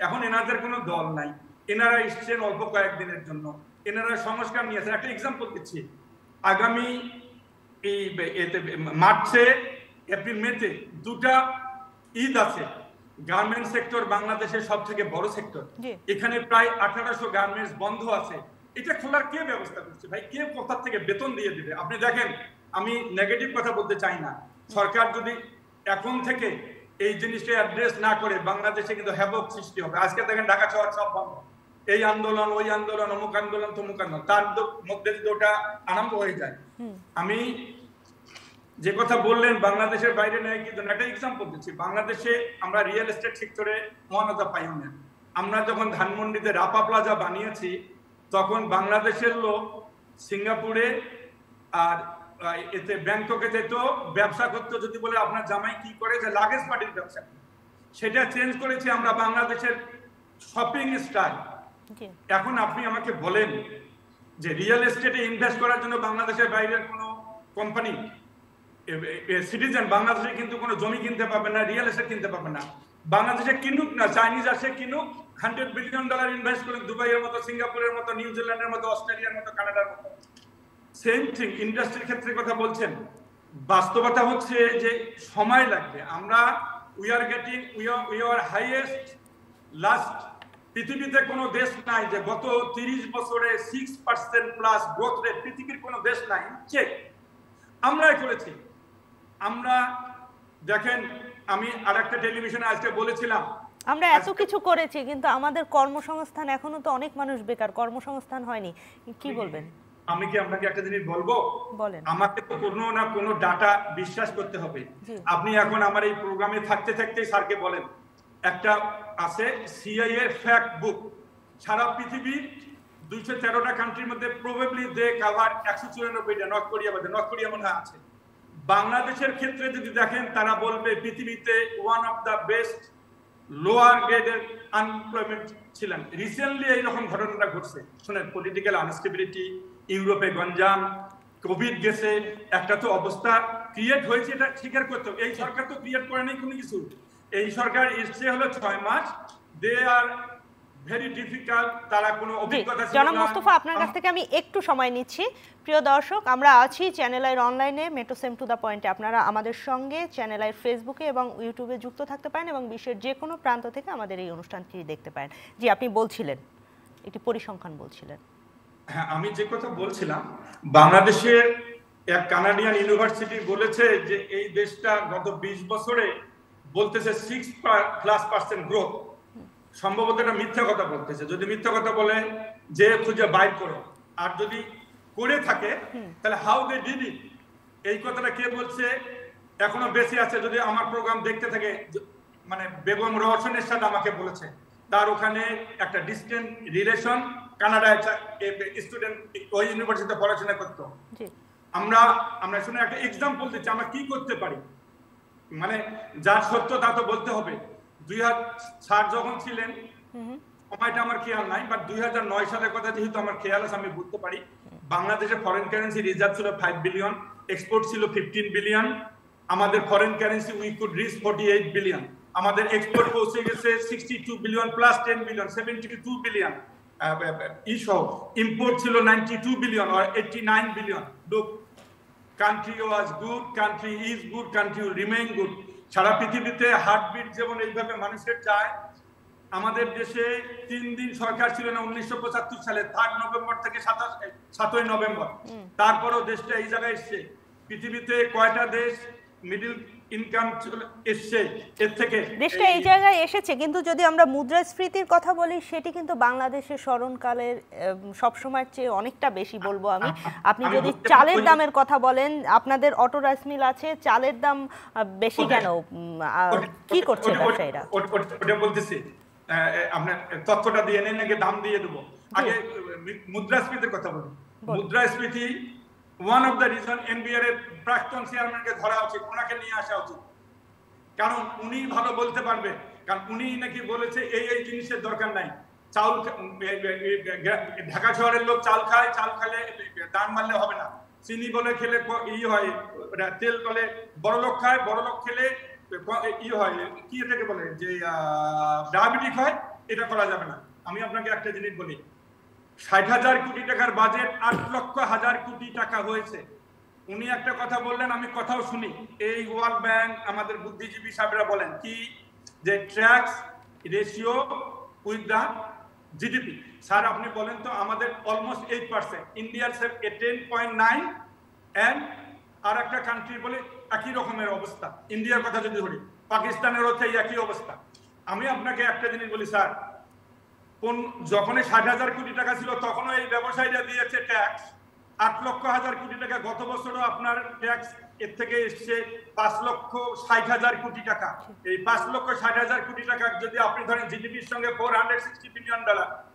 এখন এনাদের কোনো দল নাই, এনারা এসছেন অল্প কয়েকদিনের জন্য, এনারা সংস্কার নিয়েছেন। একটা এক্সাম্পল দিচ্ছি, আগামী এই মার্চে, এপ্রিল মেতে 2টা ঈদ আছে। গার্মেন্টস সেক্টর বাংলাদেশের সব থেকে বড় সেক্টর, এখানে প্রায় 1800 গার্মেন্টস বন্ধ আছে। এটা খোলার কে ব্যবস্থা করছে ভাই? কে কোথা থেকে বেতন দিয়ে দিবে? আপনি দেখেন, আমি নেগেটিভ কথা বলতে চাই না, সরকার যদি এখন থেকে এই জিনিসটা অ্যাড্রেস না করে, বাংলাদেশে কিন্তু হ্যাভক সৃষ্টি হবে। আজকে দেখেন ঢাকা শহর সব বন্ধ, এই আন্দোলন ওই আন্দোলন, অমুক আন্দোলন তমুক আন্দোলন, তার মধ্যে যদি ওটা আরম্ভ হয়ে যায়। আমি যে কথা বললেন বাংলাদেশের বাইরে নেয় কিন্তু একটা এক্সাম্পল দিচ্ছি। বাংলাদেশে আমরা রিয়েল এস্টেট সেক্টরে মহানতা পাইওনিয়ার। আমরা যখন ধানমন্ডিতে রাপা প্লাজা বানিয়েছি, তখন বাংলাদেশের লোক সিঙ্গাপুরে আর এতে ব্যাংককে যেত, ব্যবসা করতে, যদি বলে আপনার জামাই কি করে, যে লাগেজ পার্টির ব্যবসা, সেটা চেঞ্জ করেছি আমরা বাংলাদেশের শপিং স্টাইল। এখন আপনি আমাকে বলেন যে রিয়েল এস্টেটে ইনভেস্ট করার জন্য বাংলাদেশের বাইরের কোনো কোম্পানি, সিটিজেন বাংলাদেশে কিন্তু কোনো জমি কিনতে পারবে না, রিয়েল এস্টেট কিনতে পারবে না। বাংলাদেশে কিনুক না, চাইনিজ আসে কিনুক, $100 বিলিয়ন ইনভেস্ট করুক, দুবাইয়ের মতো, সিঙ্গাপুরের মতো, নিউজিল্যান্ডের মতো, অস্ট্রেলিয়ার মতো, কানাডার মতো। সেম থিং ইন্ডাস্ট্রির ক্ষেত্রে কথা বলছেন। বাস্তবতা হচ্ছে যে সময় লাগবে। আমরা উই আর হাইয়েস্ট লাস্ট, পৃথিবীতে কোনো দেশ নাই যে গত 30 বছরে 6% প্লাস গ্রোথ রেট, পৃথিবীর কোনো দেশ নাই। চেক আমরাই করেছি। আমরা দেখেন, আমি আরেকটা টেলিভিশনে আজকে বলেছিলাম, আমরা এত কিছু করেছি, কিন্তু আমাদের কর্মসংস্থান এখনো তো অনেক মানুষ বেকার, কর্মসংস্থান হয়নি। কি বলবেন? আমি কি আপনাকে একটা জিনিস বলবো? বলেন। আমাকে তো কোনো না কোনো ডাটা বিশ্বাস করতে হবে। আপনি এখন আমার এই প্রোগ্রামে থাকতে থাকতে স্যারকে বলেন, একটা আছে সিআইএ ফ্যাক্ট বুক, সারা পৃথিবীর 213টা কান্ট্রির মধ্যে প্রবাবলি দে কভার 194টা, নর্থ কোরিয়া বাদে, নর্থ কোরিয়া মনে আছে। বাংলাদেশের ক্ষেত্রে যদি দেখেন তারা বলবে পৃথিবীতে one of the best lower গ্রেডের আনএমপ্লয়মেন্ট ছিলেন। রিসেন্টলি এইরকম ঘটনাটা ঘটছে, শুনেন, পলিটিক্যাল আনস্টেবিলিটি, ইউরোপে গঞ্জাম, কোভিড গেছে, একটা তো অবস্থা ক্রিয়েট হয়েছে, এটা স্বীকার করতে হবে। এই সরকার তো ক্রিয়েট করে নাই কোনো কিছু, এই সরকার এসছে হলো 6 মাস, দে আর ভেরি ডিফিকাল্ট, তারা কোনো অভিজ্ঞতা ছিল না। জনাব মোস্তফা, আপনার কাছ থেকে আমি একটু সময় নিচ্ছি। প্রিয় দর্শক, আমরা আছি চ্যানেল আইর অনলাইনে মেট্রোসেম টু দ্য পয়েন্টে। আপনারা আমাদের সঙ্গে চ্যানেল আইর ফেসবুকে এবং ইউটিউবে যুক্ত থাকতে পারেন এবং বিশ্বের যে কোনো প্রান্ত থেকে আমাদের এই অনুষ্ঠানটি দেখতে পারেন। জি, আপনি বলছিলেন, একটি পরিসংখ্যান বলছিলেন। হ্যাঁ, আমি যে কথা বলছিলাম, বাংলাদেশের এক কানাডিয়ান ইউনিভার্সিটি বলেছে যে এই দেশটা গত 20 বছরে বলতেছে 6+% গ্রোথ। সম্ভবত এটা মিথ্যা কথা বলতেছে, যদি মিথ্যা কথা বলে যে খুঁজে বাইর করো, আর যদি করে থাকে তাহলে হাউ দে ডিড ইট, এই কথাটা কে বলছে এখনো বেঁচে আছে, যদি আমার প্রোগ্রাম দেখতে থাকে, মানে বেগম রওশনের সাথে আমাকে বলেছে তার ওখানে একটা ডিস্টেন্ট রিলেশন, কানাডায় স্টুডেন্ট ওই ইউনিভার্সিটিতে পড়াশোনা করতো। আমরা শুনে একটা এক্সাম্পল দিচ্ছি আমরা কি করতে পারি, মানে যার সত্য তা তো বলতে হবে। 2000 যখন ছিলেন, সময়টা আমার খেয়াল নাই, বাট 2009 সালের কথা যেহেতু আমার খেয়াল আছে, আমি বলতে পারি বাংলাদেশের ফরেন কারেন্সি রিজার্ভ ছিল 5 বিলিয়ন, এক্সপোর্ট ছিল 15 বিলিয়ন। আমাদের foreign currency we could rich 48 billion. আমাদের এক্সপোর্ট পৌঁছে গেছে 62 billion plus 10 billion, 72 billion. Import ছিল 92 billion or 89 billion. Look, country was good, country is good, country will remain good. সারা পৃথিবীতে হার্টবিট যেমন এইভাবে মানুষের চায়, আমাদের দেশে 3 দিন সরকার ছিল না 1975 সালে, 3 নভেম্বর থেকে 7ই নভেম্বর। তারপরও দেশটা এই জায়গায় এসছে। পৃথিবীতে কয়টা দেশ মিডল ইনকাম এসছে এর থেকে, দেশটা এই জায়গায় এসেছে। কিন্তু যদি আমরা মুদ্রাস্ফীতির কথা বলি, সেটি কিন্তু বাংলাদেশের স্মরণকালের সবসময়ের চেয়ে অনেকটা বেশি বলবো আমি। আপনি যদি চালের দামের কথা বলেন, আপনাদের অটো রাইস মিল আছে, চালের দাম বেশি কেন? কি করছে ব্যবসায়ীরা? ওটা বলতেছি, আপনার তথ্যটা দিয়ে নেন নাকি দাম দিয়ে দেবো। আগে মুদ্রাস্ফীতির কথা বলি। মুদ্রাস্ফীতি one of the reason NBR এর প্রাক্তন চেয়ারম্যানকে ধরা উচিত, ওনাকে নিয়ে আসা উচিত, কারণ উনি ভালো বলতে পারবে। কারণ উনি নাকি বলেছে এই জিনিসের দরকার নাই, চাউল ঢাকা শহরের লোক চাল খায়, চাল খেলে দাম মারলে হবে না, চিনি বলে খেলে হয়, তেল বলে বড়লোক খায়, বড়লোক খেলে হয়, কি এটাকে বলে যে ডায়াবেটিক হয়, এটা করা যাবে না। আমি আপনাকে একটা জিনিস বলি, 60,000 কোটি টাকার বাজেট 8,00,000 কোটি টাকা হয়েছে। উনি একটা কথা বললেন, আমি কথাও শুনি, এই ওয়ার্ল্ড ব্যাংক আমাদের বুদ্ধিজীবী সাহেবরা বলেন কি, যে tax ratio with the GDP. Sir আপনি বলেন তো, আমাদের অলমোস্ট 8%, ইন্ডিয়ার 10.9, এন্ড আর একটা কান্ট্রি বলে একই রকমের অবস্থা। ইন্ডিয়ার কথা যদি ধরি, পাকিস্তানের হচ্ছে একই অবস্থা। আমি আপনাকে একটা জিনিস বলি স্যার, যখন 60,000 কোটি টাকা ছিল তখনও এই ব্যবসায়ীরা দিয়েছে ট্যাক্স 8,00,000 কোটি টাকা। গত বছরও আপনার ট্যাক্স এর থেকে এসছে 5,60,000 কোটি টাকা। এই 5,60,000 কোটি টাকা যদি আপনি ধরেন জিডিপির সঙ্গে $460 বিলিয়ন,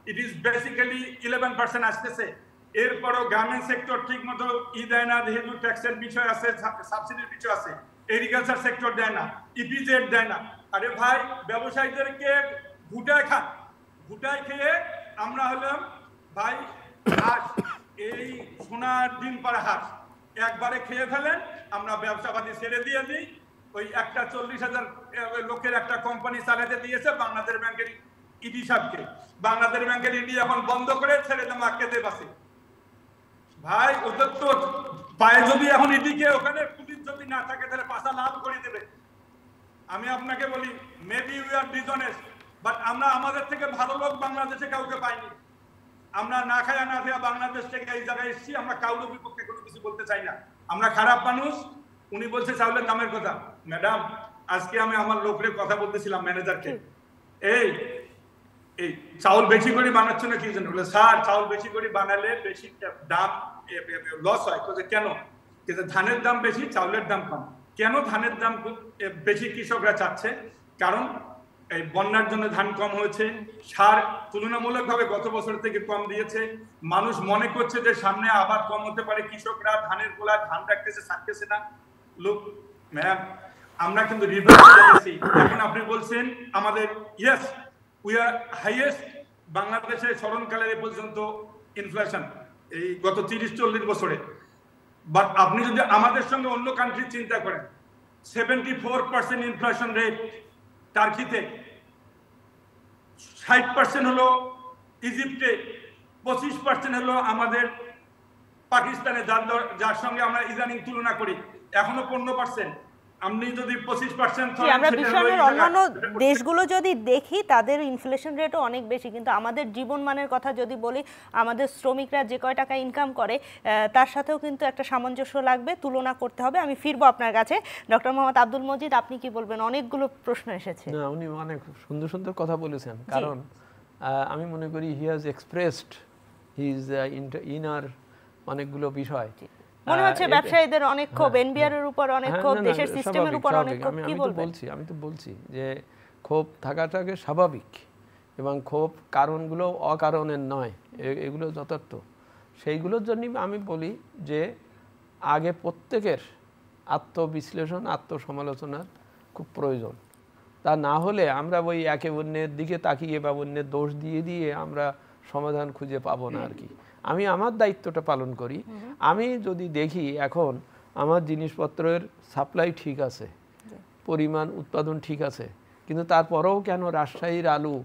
ইট ইজ বেসিক্যালি 11% আসতেছে। এরপরও গার্মেন্ট সেক্টর ঠিক মতো দেয় না, যেহেতু ট্যাক্সের বিষয় আছে, সাবসিডির বিষয় আছে। এগ্রিকালচার সেক্টর দেয় না, ইপিজেড দেয় না। আরে ভাই, ব্যবসায়ীদেরকে ভুটায় খান, ভুটায় খেয়ে আমরা হলাম ভাই হাঁস, এই সোনার ডিম পাড়া হাঁস, একবারে খেয়ে ফেলেন, আমরা ব্যবসাবাদী ছেড়ে দিয়ে দিই। ওই একটা 40,000 লোকের একটা কোম্পানি চালাতে দিয়েছে বাংলাদেশ ব্যাংকের ইডি সাহেবকে। বাংলাদেশ ব্যাংকের ইডি এখন বন্ধ করে ছেড়ে দেওয়া খেতে পারছে। ভাই ওদের তো পায়ে যদি এখন ইডিকে ওখানে পুলিশ যদি না থাকে তাহলে পাশা লাভ করে দেবে। আমি আপনাকে বলি, maybe we are dishonest, but আমরা আমাদের থেকে ভালো লোক বাংলাদেশে কাউকে পাইনি। আমরা না খায়া না খেয়া বাংলাদেশ থেকে এই জায়গায় এসেছি। আমরা কাউর বিপক্ষে কোনো কিছু বলতে চাই না, আমরা খারাপ মানুষ। উনি বলছে চাউলের দামের কথা। ম্যাডাম, আজকে আমি আমার লোকের কথা বলতেছিলাম ম্যানেজারকে, এই চাউল বেশি করে বানাচ্ছ না কি জন্য? বলে স্যার চাউল বেশি করে বানালে বেশি দাম লস হয়। কেন? কিন্তু ধানের দাম বেশি, চাউলের দাম কম। কেন ধানের দাম বেশি কৃষকরা চাচ্ছে? কারণ এই বন্যার জন্য ধান কম হয়েছে, সার তুলনামূলকভাবে গত বছর থেকে কম দিয়েছে, মানুষ মনে করছে যে সামনে আবার কম হতে পারে, কৃষকরা ধানের গোলা ধান রাখতেছে, ছাড়তেছে না। লোক ম্যাম আমরা কিন্তু রিভার্স করেছি। এখন আপনি বলছেন আমাদের ইয়েস উই আর হাইয়েস্ট বাংলাদেশে স্মরণকালের এ পর্যন্ত ইনফ্লেশন এই গত 30-40 বছরে। বাট আপনি যদি আমাদের সঙ্গে অন্য কান্ট্রি চিন্তা করেন, 74% ইনফ্লেশন রেট টার্কিতে, 60% হলো ইজিপ্টে, 25% হলো আমাদের পাকিস্তানে, যার সঙ্গে আমরা ইদানিং তুলনা করি, এখনো 15%। আপনি যদি 25% আমরা বিশ্বের অন্যান্য দেশগুলো যদি দেখি তাদের ইনফ্লেশন রেটও অনেক বেশি, কিন্তু আমাদের জীবনমানের কথা যদি বলি, আমাদের শ্রমিকরা যে কয় টাকা ইনকাম করে তার সাথেও কিন্তু একটা সামঞ্জস্য লাগবে, তুলনা করতে হবে। আমি ফিরবো আপনার কাছে, ডক্টর মোহাম্মদ আব্দুল মজিদ, আপনি কি বলবেন? অনেকগুলো প্রশ্ন এসেছে। না, উনি অনেক সুন্দর সুন্দর কথা বলেছেন, কারণ আমি মনে করি he has expressed his inner অনেকগুলো বিষয়। মনে হচ্ছে ব্যবসায়ীদের অনেক ক্ষোভ, এনবিআর এর উপর অনেক ক্ষোভ, দেশের সিস্টেমের উপর অনেক ক্ষোভ। কি বলবেন? আমি তো বলছি যে ক্ষোভ থাকাটাকে স্বাভাবিক, এবং ক্ষোভ কারণগুলো অকারণের নয়, এগুলো যথার্থ। সেইগুলোর জন্য আমি বলি যে আগে প্রত্যেকের আত্মবিশ্লেষণ, আত্মসমালোচনার খুব প্রয়োজন। তা না হলে আমরা ওই একে অন্যের দিকে তাকিয়ে বা অন্যের দোষ দিয়ে দিয়ে আমরা সমাধান খুঁজে পাবো না আর কি। আমি আমার দায়িত্বটা পালন করি। আমি যদি দেখি এখন আমার জিনিসপত্রের সাপ্লাই ঠিক আছে, পরিমাণ উৎপাদন ঠিক আছে, কিন্তু তারপরেও কেন রাজশাহীর আলু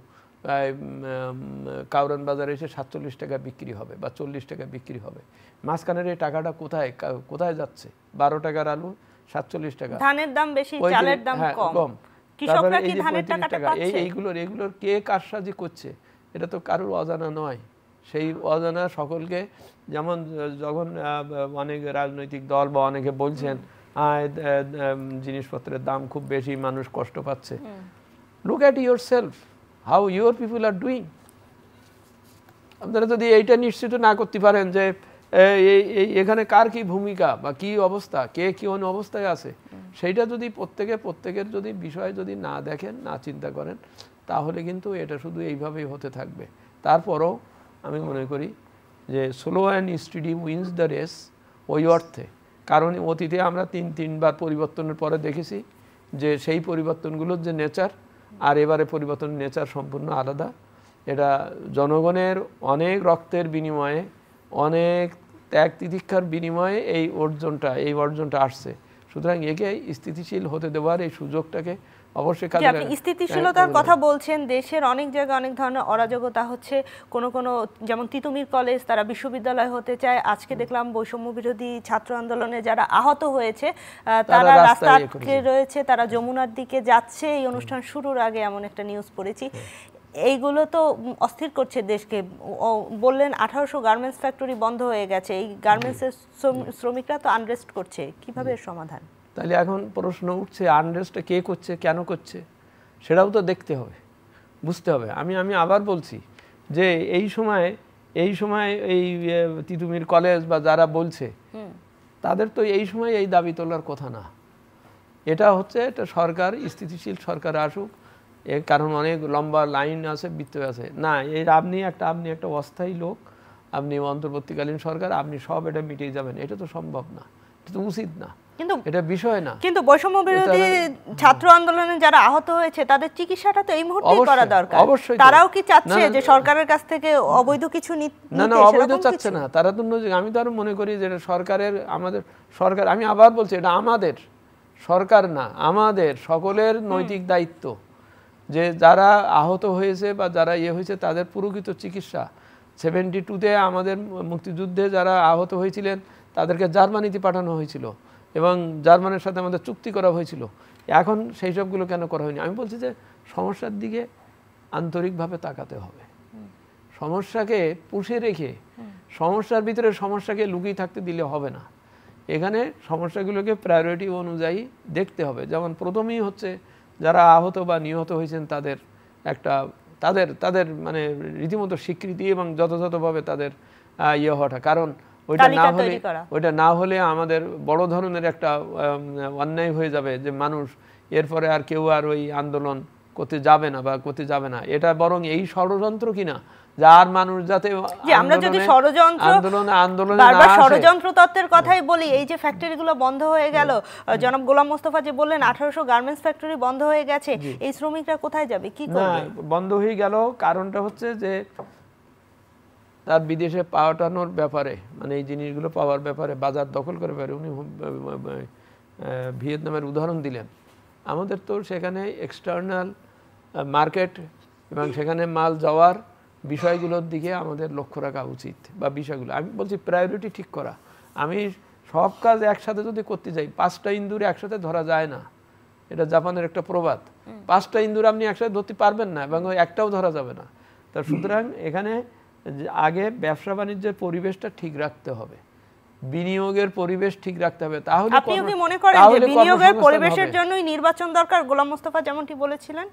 কাউরান বাজারে এসে 47 টাকা বিক্রি হবে বা 40 টাকা বিক্রি হবে, মাঝখানের এই টাকাটা কোথায় যাচ্ছে? 12 টাকার আলু 47 টাকা, ধানের দাম বেশি, চালের দাম কম, কৃষকরা কি ধানের টাকাটা পাচ্ছে? এইগুলোর কে কারসাজি করছে এটা তো কারোর অজানা নয়। সেই অজানা সকলকে, যেমন যখন অনেক রাজনৈতিক দল বা অনেকে বলছেন জিনিসপত্রের দাম খুব বেশি, মানুষ কষ্ট পাচ্ছে, look at your self, how your people are doing. আপনারা যদি এইটা নিশ্চিত না করতে পারেন যে এখানে কার কি ভূমিকা বা কি অবস্থা, কে কোন অবস্থায় আছে, সেইটা যদি প্রত্যেকের যদি বিষয় যদি না দেখেন, না চিন্তা করেন, তাহলে কিন্তু এটা শুধু এইভাবেই হতে থাকবে। তারপরও আমি মনে করি যে slow and steady wins the race, ওই অর্থে। কারণ অতীতে আমরা তিনবার পরিবর্তনের পরে দেখেছি যে সেই পরিবর্তনগুলোর যে নেচার আর এবারে পরিবর্তনের নেচার সম্পূর্ণ আলাদা। এটা জনগণের অনেক রক্তের বিনিময়ে, অনেক ত্যাগ তিতিক্ষার বিনিময়ে এই অর্জনটা আসছে। সুতরাং একে স্থিতিশীল হতে দেওয়ার এই সুযোগটাকে অবশ্যই কাজে লাগাতে। আপনি স্থিতিশীলতার কথা বলছেন, দেশের অনেক জায়গায় অনেক ধরনের অরাজকতা হচ্ছে। কোনো যেমন তিতুমির কলেজ, তারা বিশ্ববিদ্যালয় হতে চায়। আজকে দেখলাম বৈষম্য বিরোধী ছাত্র আন্দোলনে যারা আহত হয়েছে তারা রাস্তা আটকে রয়েছে, তারা যমুনার দিকে যাচ্ছে। এই অনুষ্ঠান শুরুর আগে এমন একটা নিউজ পড়েছি। এইগুলো তো অস্থির করছে দেশকে। বললেন 1800 গার্মেন্টস ফ্যাক্টরি বন্ধ হয়ে গেছে, এই গার্মেন্টসের শ্রমিকরা তো আনরেস্ট করছে, কিভাবে এর সমাধান? তাহলে এখন প্রশ্ন উঠছে, আনরেস্টটা কে করছে, কেন করছে, সেটাও তো দেখতে হবে, বুঝতে হবে। আমি আবার বলছি যে এই সময় এই তিতুমির কলেজ বা যারা বলছে তাদের তো এই সময় এই দাবি তোলার কথা না। এটা সরকার, স্থিতিশীল সরকার আসুক, এর কারণ অনেক লম্বা লাইন আছে, বৃত্ত আছে না। আপনি একটা অস্থায়ী লোক, আপনি অন্তর্বর্তীকালীন সরকার, আপনি সব এটা মিটিয়ে যাবেন, এটা তো সম্ভব না, এটা তো উচিত না, এটা বিষয় না। কিন্তু বৈষম্য বিরোধী ছাত্র আন্দোলনে যারা আহত হয়েছে তাদের চিকিৎসাটা তো এই মুহূর্তে করা দরকার। অবশ্যই তারাও কি চাচ্ছে যে সরকারের কাছ থেকে অবৈধ কিছু নিতে? না, অবৈধ চাচ্ছে না তারা তো। আমি তো আরো মনে করি যে সরকারের, আমাদের সরকার, আমি আবার বলছি, এটা আমাদের সরকার না, আমাদের সকলের নৈতিক দায়িত্ব যে যারা আহত হয়েছে বা যারা হয়েছে তাদের প্রকৃত চিকিৎসা। 72-তে আমাদের মুক্তিযুদ্ধে যারা আহত হয়েছিলেন তাদেরকে জার্মানিতে পাঠানো হয়েছিল এবং জার্মানির সাথে আমাদের চুক্তি করা হয়েছিল। এখন সেই সবগুলো কেন করা হয়নি? আমি বলছি যে সমস্যার দিকে আন্তরিকভাবে তাকাতে হবে, সমস্যাকে পুষে রেখে সমস্যার ভিতরে সমস্যাকে লুকিয়ে থাকতে দিলে হবে না। এখানে সমস্যাগুলোকে প্রায়োরিটি অনুযায়ী দেখতে হবে। যেমন প্রথমেই যারা আহত বা নিহত হয়েছেন তাদের মানে রীতিমতো স্বীকৃতি এবং যথাযথভাবে তাদের হওয়াটা। কারণ ওইটা না হলে আমাদের বড় ধরনের একটা অন্যায় হয়ে যাবে যে মানুষ এরপরে আর কেউ আর ওই আন্দোলন করতে যাবে না বা করতে যাবে না, এটা বরং এই ষড়যন্ত্র কিনা যার মানুষ যাতে আমরা যদি ষড়যন্ত্র বারবার ষড়যন্ত্র তত্ত্বের কথাই বলি, এই যে ফ্যাক্টরিগুলো বন্ধ হয়ে গেল, জনাব গোলাম মোস্তফা যে বললেন 1800 গার্মেন্টস ফ্যাক্টরি বন্ধ হয়ে গেছে, এই শ্রমিকরা কোথায় যাবে, কি করবে? বন্ধ হয়ে গেল কারণটা হচ্ছে যে তার বিদেশে পাঠানোর ব্যাপারে, মানে এই জিনিসগুলো পাওয়ার ব্যাপারে, বাজার দখল করে ব্যাপারে উনি ভিয়েতনামের উদাহরণ দিলেন। আমাদের তো সেখানে এক্সটার্নাল মার্কেট এবং সেখানে মাল যাওয়ার বিষয়গুলোর দিকে আমাদের লক্ষ্য রাখা উচিত, বা বিষয়গুলো আমি বলছি প্রায়োরিটি ঠিক করা। আমি সব কাজ একসাথে যদি করতে যাই, 5টা ইন্দুর একসাথে ধরা যায় না, এটা জাপানের একটা প্রবাদ। 5টা ইন্দুর আপনি একসাথে ধরতে পারবেন না এবং একটাও ধরা যাবে না। তা সুতরাং এখানে আগে ব্যবসা বাণিজ্যের পরিবেশটা ঠিক রাখতে হবে, বিনিয়োগের পরিবেশ ঠিক রাখতে হবে। তাহলে আপনিও কি মনে করেন যে বিনিয়োগের পরিবেশের জন্যই নির্বাচন দরকার, গোলাম মোস্তফা যেমনটি বলেছিলেন?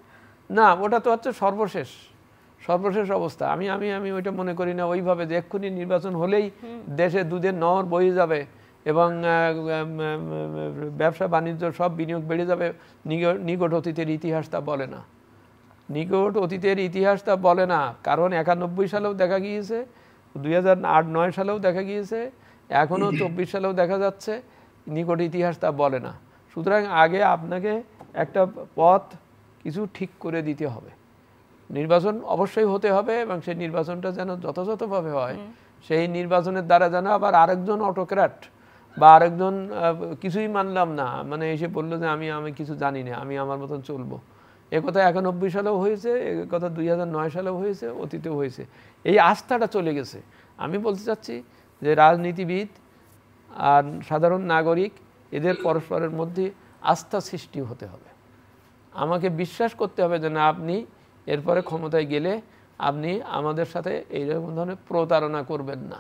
না, ওটা তো হচ্ছে সর্বশেষ অবস্থা। আমি আমি আমি ওইটা মনে করি না ওইভাবে যে এক্ষুনি নির্বাচন হলেই দেশে দুধের নহর বয়ে যাবে এবং ব্যবসা বাণিজ্য সব বিনিয়োগ বেড়ে যাবে। নিকট অতীতের ইতিহাস তা বলে না, নিকট অতীতের ইতিহাস তা বলে না। কারণ 91 সালেও দেখা গিয়েছে, 2008-9 সালেও দেখা গিয়েছে, এখনও 24 সালেও দেখা যাচ্ছে। নিকট ইতিহাস তা বলে না। সুতরাং আগে আপনাকে একটা পথ কিছু ঠিক করে দিতে হবে, নির্বাচন অবশ্যই হতে হবে এবং সেই নির্বাচনটা যেন যথাযথভাবে হয়। সেই নির্বাচনের দ্বারা যেন আবার আরেকজন অটোক্র্যাট বা আরেকজন কিছুই মানলাম না, মানে এসে বললো যে আমি কিছু জানি না, আমি আমার মতন চলবো, এ কথা 91 সালেও হয়েছে, এ কথা 2009 সালেও হয়েছে, অতীতেও হয়েছে। এই আস্থাটা চলে গেছে। আমি বলতে চাচ্ছি যে রাজনীতিবিদ আর সাধারণ নাগরিক এদের পরস্পরের মধ্যে আস্থা সৃষ্টি হতে হবে। আমাকে বিশ্বাস করতে হবে যে না, আপনি এরপরে ক্ষমতায় গেলে আপনি আমাদের সাথে এইরকম ধরনের প্রতারণা করবেন না,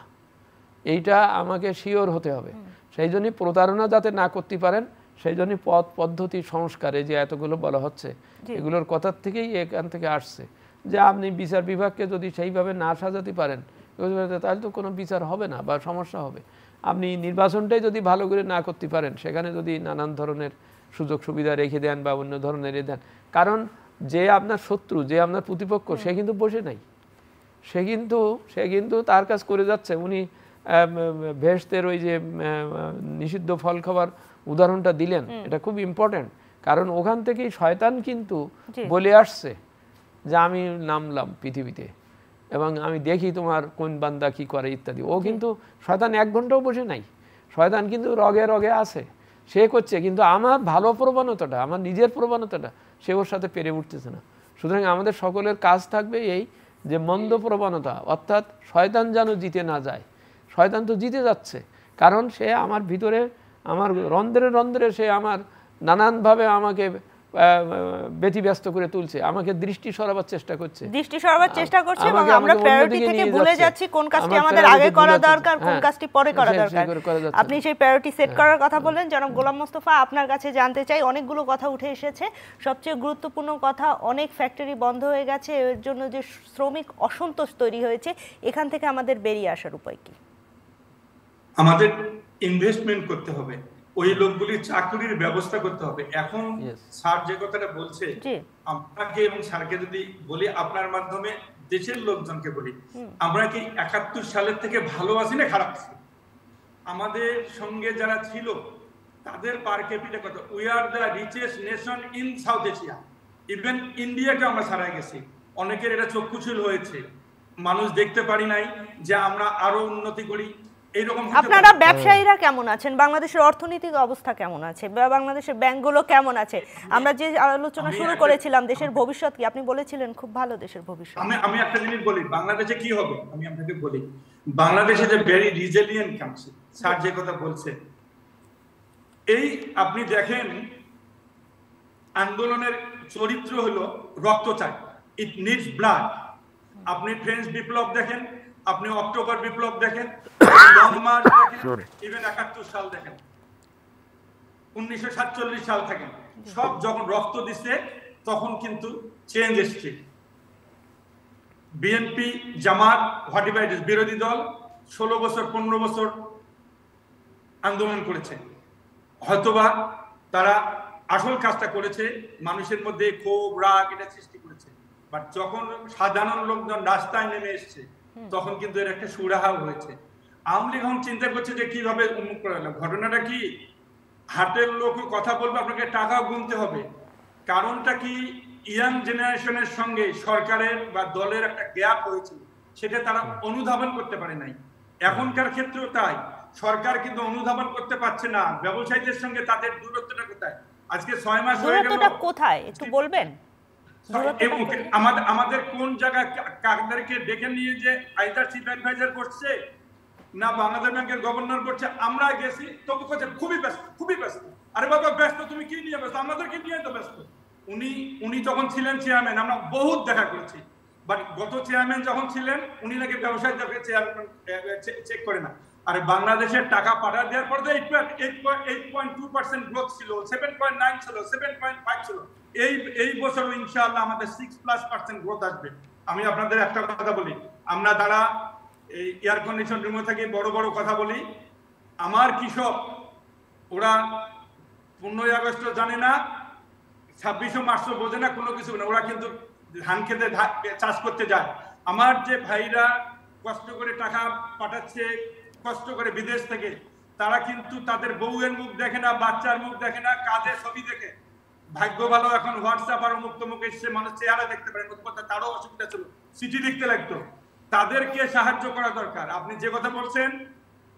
এইটা আমাকে শিওর হতে হবে। সেই জন্যই প্রতারণা যাতে না করতে পারেন, সেই জন্যই পথ পদ্ধতি সংস্কারে যে এতগুলো বলা হচ্ছে, এগুলোর কথার থেকেই এখান থেকে আসছে যে আপনি বিচার বিভাগকে যদি সেইভাবে না সাজাতে পারেন তাহলে তো কোনো বিচার হবে না বা সমস্যা হবে। আপনি নির্বাচনটাই যদি ভালো করে না করতে পারেন, সেখানে যদি নানান ধরনের সুযোগ সুবিধা রেখে দেন বা অন্য ধরনের দেন, কারণ যে আপনার শত্রু, যে আপনার প্রতিপক্ষ, সে কিন্তু বসে নাই, সে কিন্তু তার কাজ করে যাচ্ছে। উনি ভেস্তের ওই যে নিষিদ্ধ ফল খাবার উদাহরণটা দিলেন, এটা খুব ইম্পর্টেন্ট, কারণ ওখান থেকেই শয়তান কিন্তু বলে আসছে যে আমি নামলাম পৃথিবীতে এবং আমি দেখি তোমার কোন বান্দা কি করে ইত্যাদি। ও কিন্তু শয়তান 1 ঘন্টাও বসে নাই, শয়তান কিন্তু রগে রগে আছে, সে করছে, কিন্তু আমার ভালো প্রবণতাটা, আমার নিজের প্রবণতাটা সে ওর সাথে পেরে উঠতেছে না। সুতরাং আমাদের সকলের কাজ থাকবে এই যে মন্দ প্রবণতা, অর্থাৎ শয়তান যেন জিতে না যায়। শয়তান তো জিতে যাচ্ছে, কারণ সে আমার ভিতরে, আমার রন্ধ্রে রন্ধ্রে সে আমার নানানভাবে আমাকে ব্যতিব্যস্ত করে তুলছে, আমাকে দৃষ্টি সরাবার চেষ্টা করছে এবং আমরা প্রায়োরিটি থেকে ভুলে যাচ্ছি কোন কাজটি আমাদের আগে করা দরকার, কোন কাজটি পরে করা দরকার। আপনি সেই প্রায়োরিটি সেট করার কথা বললেন। জনাব গোলাম মোস্তফা, আপনার কাছে জানতে চাই, অনেকগুলো কথা উঠে এসেছে, সবচেয়ে গুরুত্বপূর্ণ কথা, অনেক ফ্যাক্টরি বন্ধ হয়ে গেছে, এর জন্য যে শ্রমিক অসন্তোষ তৈরি হয়েছে, এখান থেকে আমাদের বেরিয়ে আসার উপায় কি? আমাদের ইনভেস্টমেন্ট করতে হবে, ওই লোকগুলির চাকরির ব্যবস্থা করতে হবে। এখন স্যার যে কথাটা বলছে, আপনাকে এবং স্যারকে যদি বলি, আপনার মাধ্যমে দেশের লোকজনকে বলি, আমরা কি 71 সালের থেকে ভালো আছি না খারাপ আছি? আমাদের সঙ্গে যারা ছিল তাদের পার ক্যাপিটা কত? We are the richest nation in South Asia. Even ইন্ডিয়াকে আমরা ছাড়াই গেছি। অনেকের এটা চক্ষুশূল হয়েছে, মানুষ দেখতে পারি নাই যে আমরা আরো উন্নতি করি। আপনারা ব্যবসায়ীরা কেমন আছেন? বাংলাদেশের অর্থনৈতিক অবস্থা কেমন আছে? বাংলাদেশের ব্যাংকগুলো কেমন আছে? আমরা যে আলোচনা শুরু করেছিলাম দেশের ভবিষ্যৎ কি, আপনি বলেছিলেন খুব ভালো দেশের ভবিষ্যৎ। আমি একটা জিনিস বলি, বাংলাদেশে কি হবে আমি আপনাকে বলি। বাংলাদেশে যে ভেরি রিজিলিয়েন্ট কান্ট্রি, স্যার যে কথা বলছে, এই আপনি দেখেন আন্দোলনের চরিত্র হলো রক্ত চাই, ইট নিডস ব্লাড। আপনি ফ্রেঞ্চ বিপ্লব দেখেন, আপনি অক্টোবর বিপ্লব দেখেন, লং মার্চ দেখেন, ইভেন 71 সাল দেখেন, 1947 সাল দেখেন, সব যখন রক্ত দিচ্ছে তখন কিন্তু চেঞ্জ এসছে। BNP, Jamaat, what ever it is, বিরোধী দল 16 বছর 15 বছর আন্দোলন করেছে, হয়তোবা তারা আসল কাজটা করেছে, মানুষের মধ্যে ক্ষোভ রাগ এটা সৃষ্টি করেছে। বাট যখন সাধারণ লোকজন রাস্তায় নেমে এসছে তখন কিন্তু এর একটা সুরাহা হয়েছে। আওয়ামী লীগ এখন চিন্তা করছে যে কিভাবে উন্মুক্ত করা যায়। ঘটনাটা কি, হাটের লোক কথা বলবে, আপনাকে টাকা গুনতে হবে। কারণটা কি, ইয়াং জেনারেশনের সঙ্গে সরকারের বা দলের একটা গ্যাপ হয়েছে, সেটা তারা অনুধাবন করতে পারে নাই। এখনকার ক্ষেত্রেও তাই, সরকার কিন্তু অনুধাবন করতে পারছে না ব্যবসায়ীদের সঙ্গে তাদের দূরত্বটা কোথায়। আজকে 6 মাস হয়ে গেল, দূরত্বটা কোথায় একটু বলবেন? আমাদের কোন জায়গায় কাদেরকে ডেকে নিয়ে যে আইদার চিফ অ্যাডভাইজার করছে না বাংলাদেশ ব্যাংকের গভর্নর করছে, আমরা গেছি তবু খুবই ব্যস্ত, খুবই ব্যস্ত। আরে বাবা ব্যস্ত, তুমি কি নিয়ে ব্যস্ত? আমাদেরকে নিয়ে তো ব্যস্ত। উনি যখন ছিলেন চেয়ারম্যান আমরা বহুত দেখা করেছি, বাট গত চেয়ারম্যান যখন ছিলেন উনি নাকি ব্যবসায়ীদেরকে চেক করে না। আর বাংলাদেশের টাকা পাঠা দেওয়ার পর 8.2% গ্রোথ ছিল, 7.9 ছিল, 7.5 ছিল। এই বছর ইনশাআল্লাহ আমাদের 6+% গ্রোথ আসবে। আমি আপনাদের একটা কথা বলি, আমরা যারা এই এয়ার কন্ডিশন রুমে থাকি বড় বড় কথা বলি, আমার কৃষক ওরা 15ই আগস্ট জানে না, 26শে মার্চ বোঝে না, কোনো কিছু না, ওরা কিন্তু ধান খেতে চাষ করতে যায়। আমার যে ভাইরা কষ্ট করে টাকা পাঠাচ্ছে, কষ্ট করে বিদেশ থেকে, তারা কিন্তু তাদের বউয়ের মুখ দেখে না, বাচ্চার মুখ দেখে না, কাজে ছবি দেখে। ভাগ্য ভালো এখন হোয়াটসঅ্যাপ আর মুক্ত মুখ এসে মানুষ চেহারা দেখতে পারে, তারও অসুবিধা ছিল, চিঠি লিখতে লাগতো। তাদেরকে সাহায্য করা দরকার। আপনি যে কথা বলছেন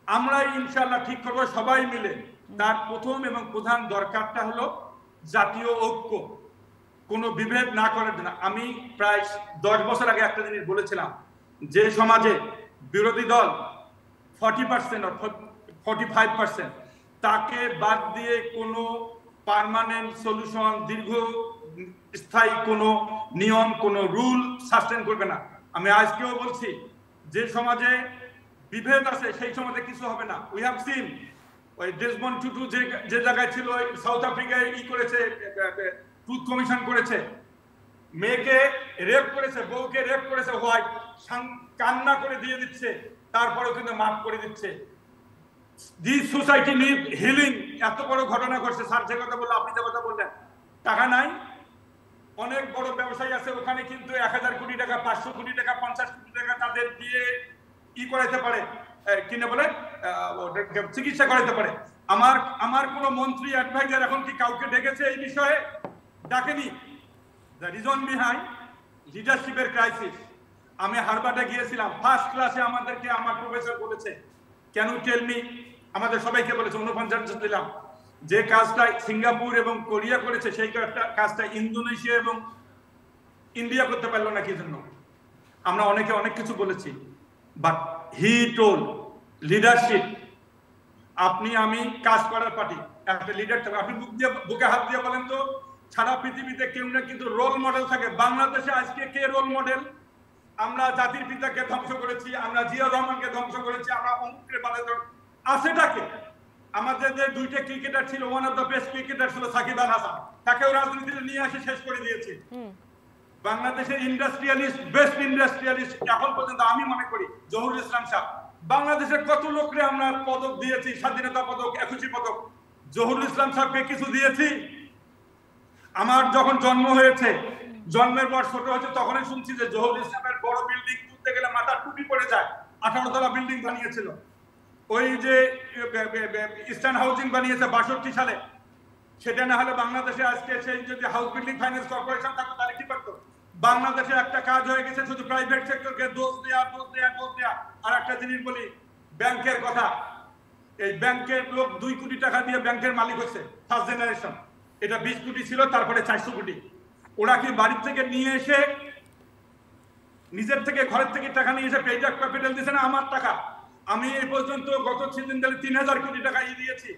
আমরা ইনশাআল্লাহ ঠিক করবো সবাই মিলে। তার প্রথম এবং প্রধান দরকারটা হলো জাতীয় ঐক্য, কোনো বিভেদ না করার জন্য। আমি প্রায় 10 বছর আগে একটা জিনিস বলেছিলাম, যে সমাজে বিরোধী দল 40% 45%, তাকে বাদ দিয়ে কোনো পার্মানেন্ট সলিউশন, দীর্ঘস্থায়ী কোনো নিয়ম, কোনো রুল সাস্টেন করবে না। আমি আজকেও বলছি, যে সমাজে বিভেদ আছে সেই সমাজে কিছু হবে না। উই হ্যাভ সিন ওই ডেসমন্ড টুটু যে জায়গায় ছিল, সাউথ আফ্রিকায় করেছে, ট্রুথ কমিশন করেছে, মেয়েকে রেপ করেছে, বউকে রেপ করেছে, হোয়াইট কান্না করে দিয়ে দিচ্ছে, তারপরেও কিন্তু মাফ করে দিচ্ছে। This society need healing. এত বড় ঘটনা ঘটছে, স্যার যে কথা বললো, আপনি যে কথা বললেন, টাকা নাই, অনেক বড় ব্যবসায়ী আছে ওখানে কিন্তু 1000 কোটি টাকা, 500 কোটি টাকা, 50 কোটি টাকা তাদের দিয়ে করাইতে পারে, কিনে বলে চিকিৎসা করাইতে পারে। আমার কোন মন্ত্রী অ্যাডভাইজার এখন কি কাউকে ডেকেছে এই বিষয়ে? ডাকেনি। দ্য রিজন বিহাইন্ড লিডারশিপের ক্রাইসিস। আমি হার্ভার্ডে গিয়েছিলাম, ফার্স্ট ক্লাসে আমাদেরকে আমার প্রফেসর বলেছে, ক্যান ইউ টেল মি, আমাদের সবাইকে বলেছে, 49 জন দিলাম, যে কাজটা সিঙ্গাপুর এবং কোরিয়া করেছে সেই কাজটা ইন্দোনেশিয়া এবং ইন্ডিয়া করতে পারলো না, কি জন্য? আমরা অনেকে অনেক কিছু বলেছি, বাট হি টোল লিডারশিপ। আপনি আমি কাজ করার পার্টি, একটা লিডার থাকে। আপনি বুকে হাত দিয়ে বলেন তো, সারা পৃথিবীতে কেউ না কিন্তু রোল মডেল থাকে। বাংলাদেশে আজকে কে রোল মডেল? আমরা জাতির পিতাকে ধ্বংস করেছি, আমরা জিয়া রহমানকে ধ্বংস করেছি, আমরা অমুককে বাধা আছেটাকে। আমাদের যে 2টা ক্রিকেটার ছিল, one of the best cricketer ছিল সাকিব আল হাসান, তাকেও রাজনীতিতে নিয়ে এসে শেষ করে দিয়েছে। বাংলাদেশের ইন্ডাস্ট্রিয়ালিস্ট, বেস্ট ইন্ডাস্ট্রিয়ালিস্ট এখন পর্যন্ত আমি মনে করি জহুরুল ইসলাম সাহেব। বাংলাদেশের কত লোকরে আমরা পদক দিয়েছি, স্বাধীনতা পদক, 21 পদক। জহুরুল ইসলাম সাহেবকে কিছু দিয়েছি? আমার যখন জন্ম হয়েছে, জন্মের পর ছোট হচ্ছে, তখনই শুনছি যে জহুরুল ইসলামের বড় বিল্ডিং তুলতে গেলে মাথার টুপি পড়ে যায়। 18 তলা বিল্ডিং বানিয়েছিল। ওই যে ইস্টার্ন হাউজিং বানিয়েছে 62 সালে, সেটা না হলে বাংলাদেশে আজকে সেই যদি হাউস বিল্ডিং ফাইন্যান্স কর্পোরেশন থাকতো তাহলে কি করতো? বাংলাদেশে একটা কাজ হয়ে গেছে, শুধু প্রাইভেট সেক্টরকে দোষ দেয়া। আর একটা জিনিস বলি, ব্যাংকের কথা। এই ব্যাংকের লোক 2 কোটি টাকা দিয়ে ব্যাংকের মালিক হচ্ছে, ফার্স্ট জেনারেশন। এটা 20 কোটি ছিল, তারপরে 400 কোটি। ওরা কি বাড়ির থেকে নিয়ে এসে, নিজের থেকে, ঘরের থেকে টাকা নিয়ে এসে পেইড আপ ক্যাপিটাল দিয়েছে না? আমার টাকা। আমি এই পর্যন্ত গত 6 দিন ধরে 3000 কোটি টাকা দিয়েছি,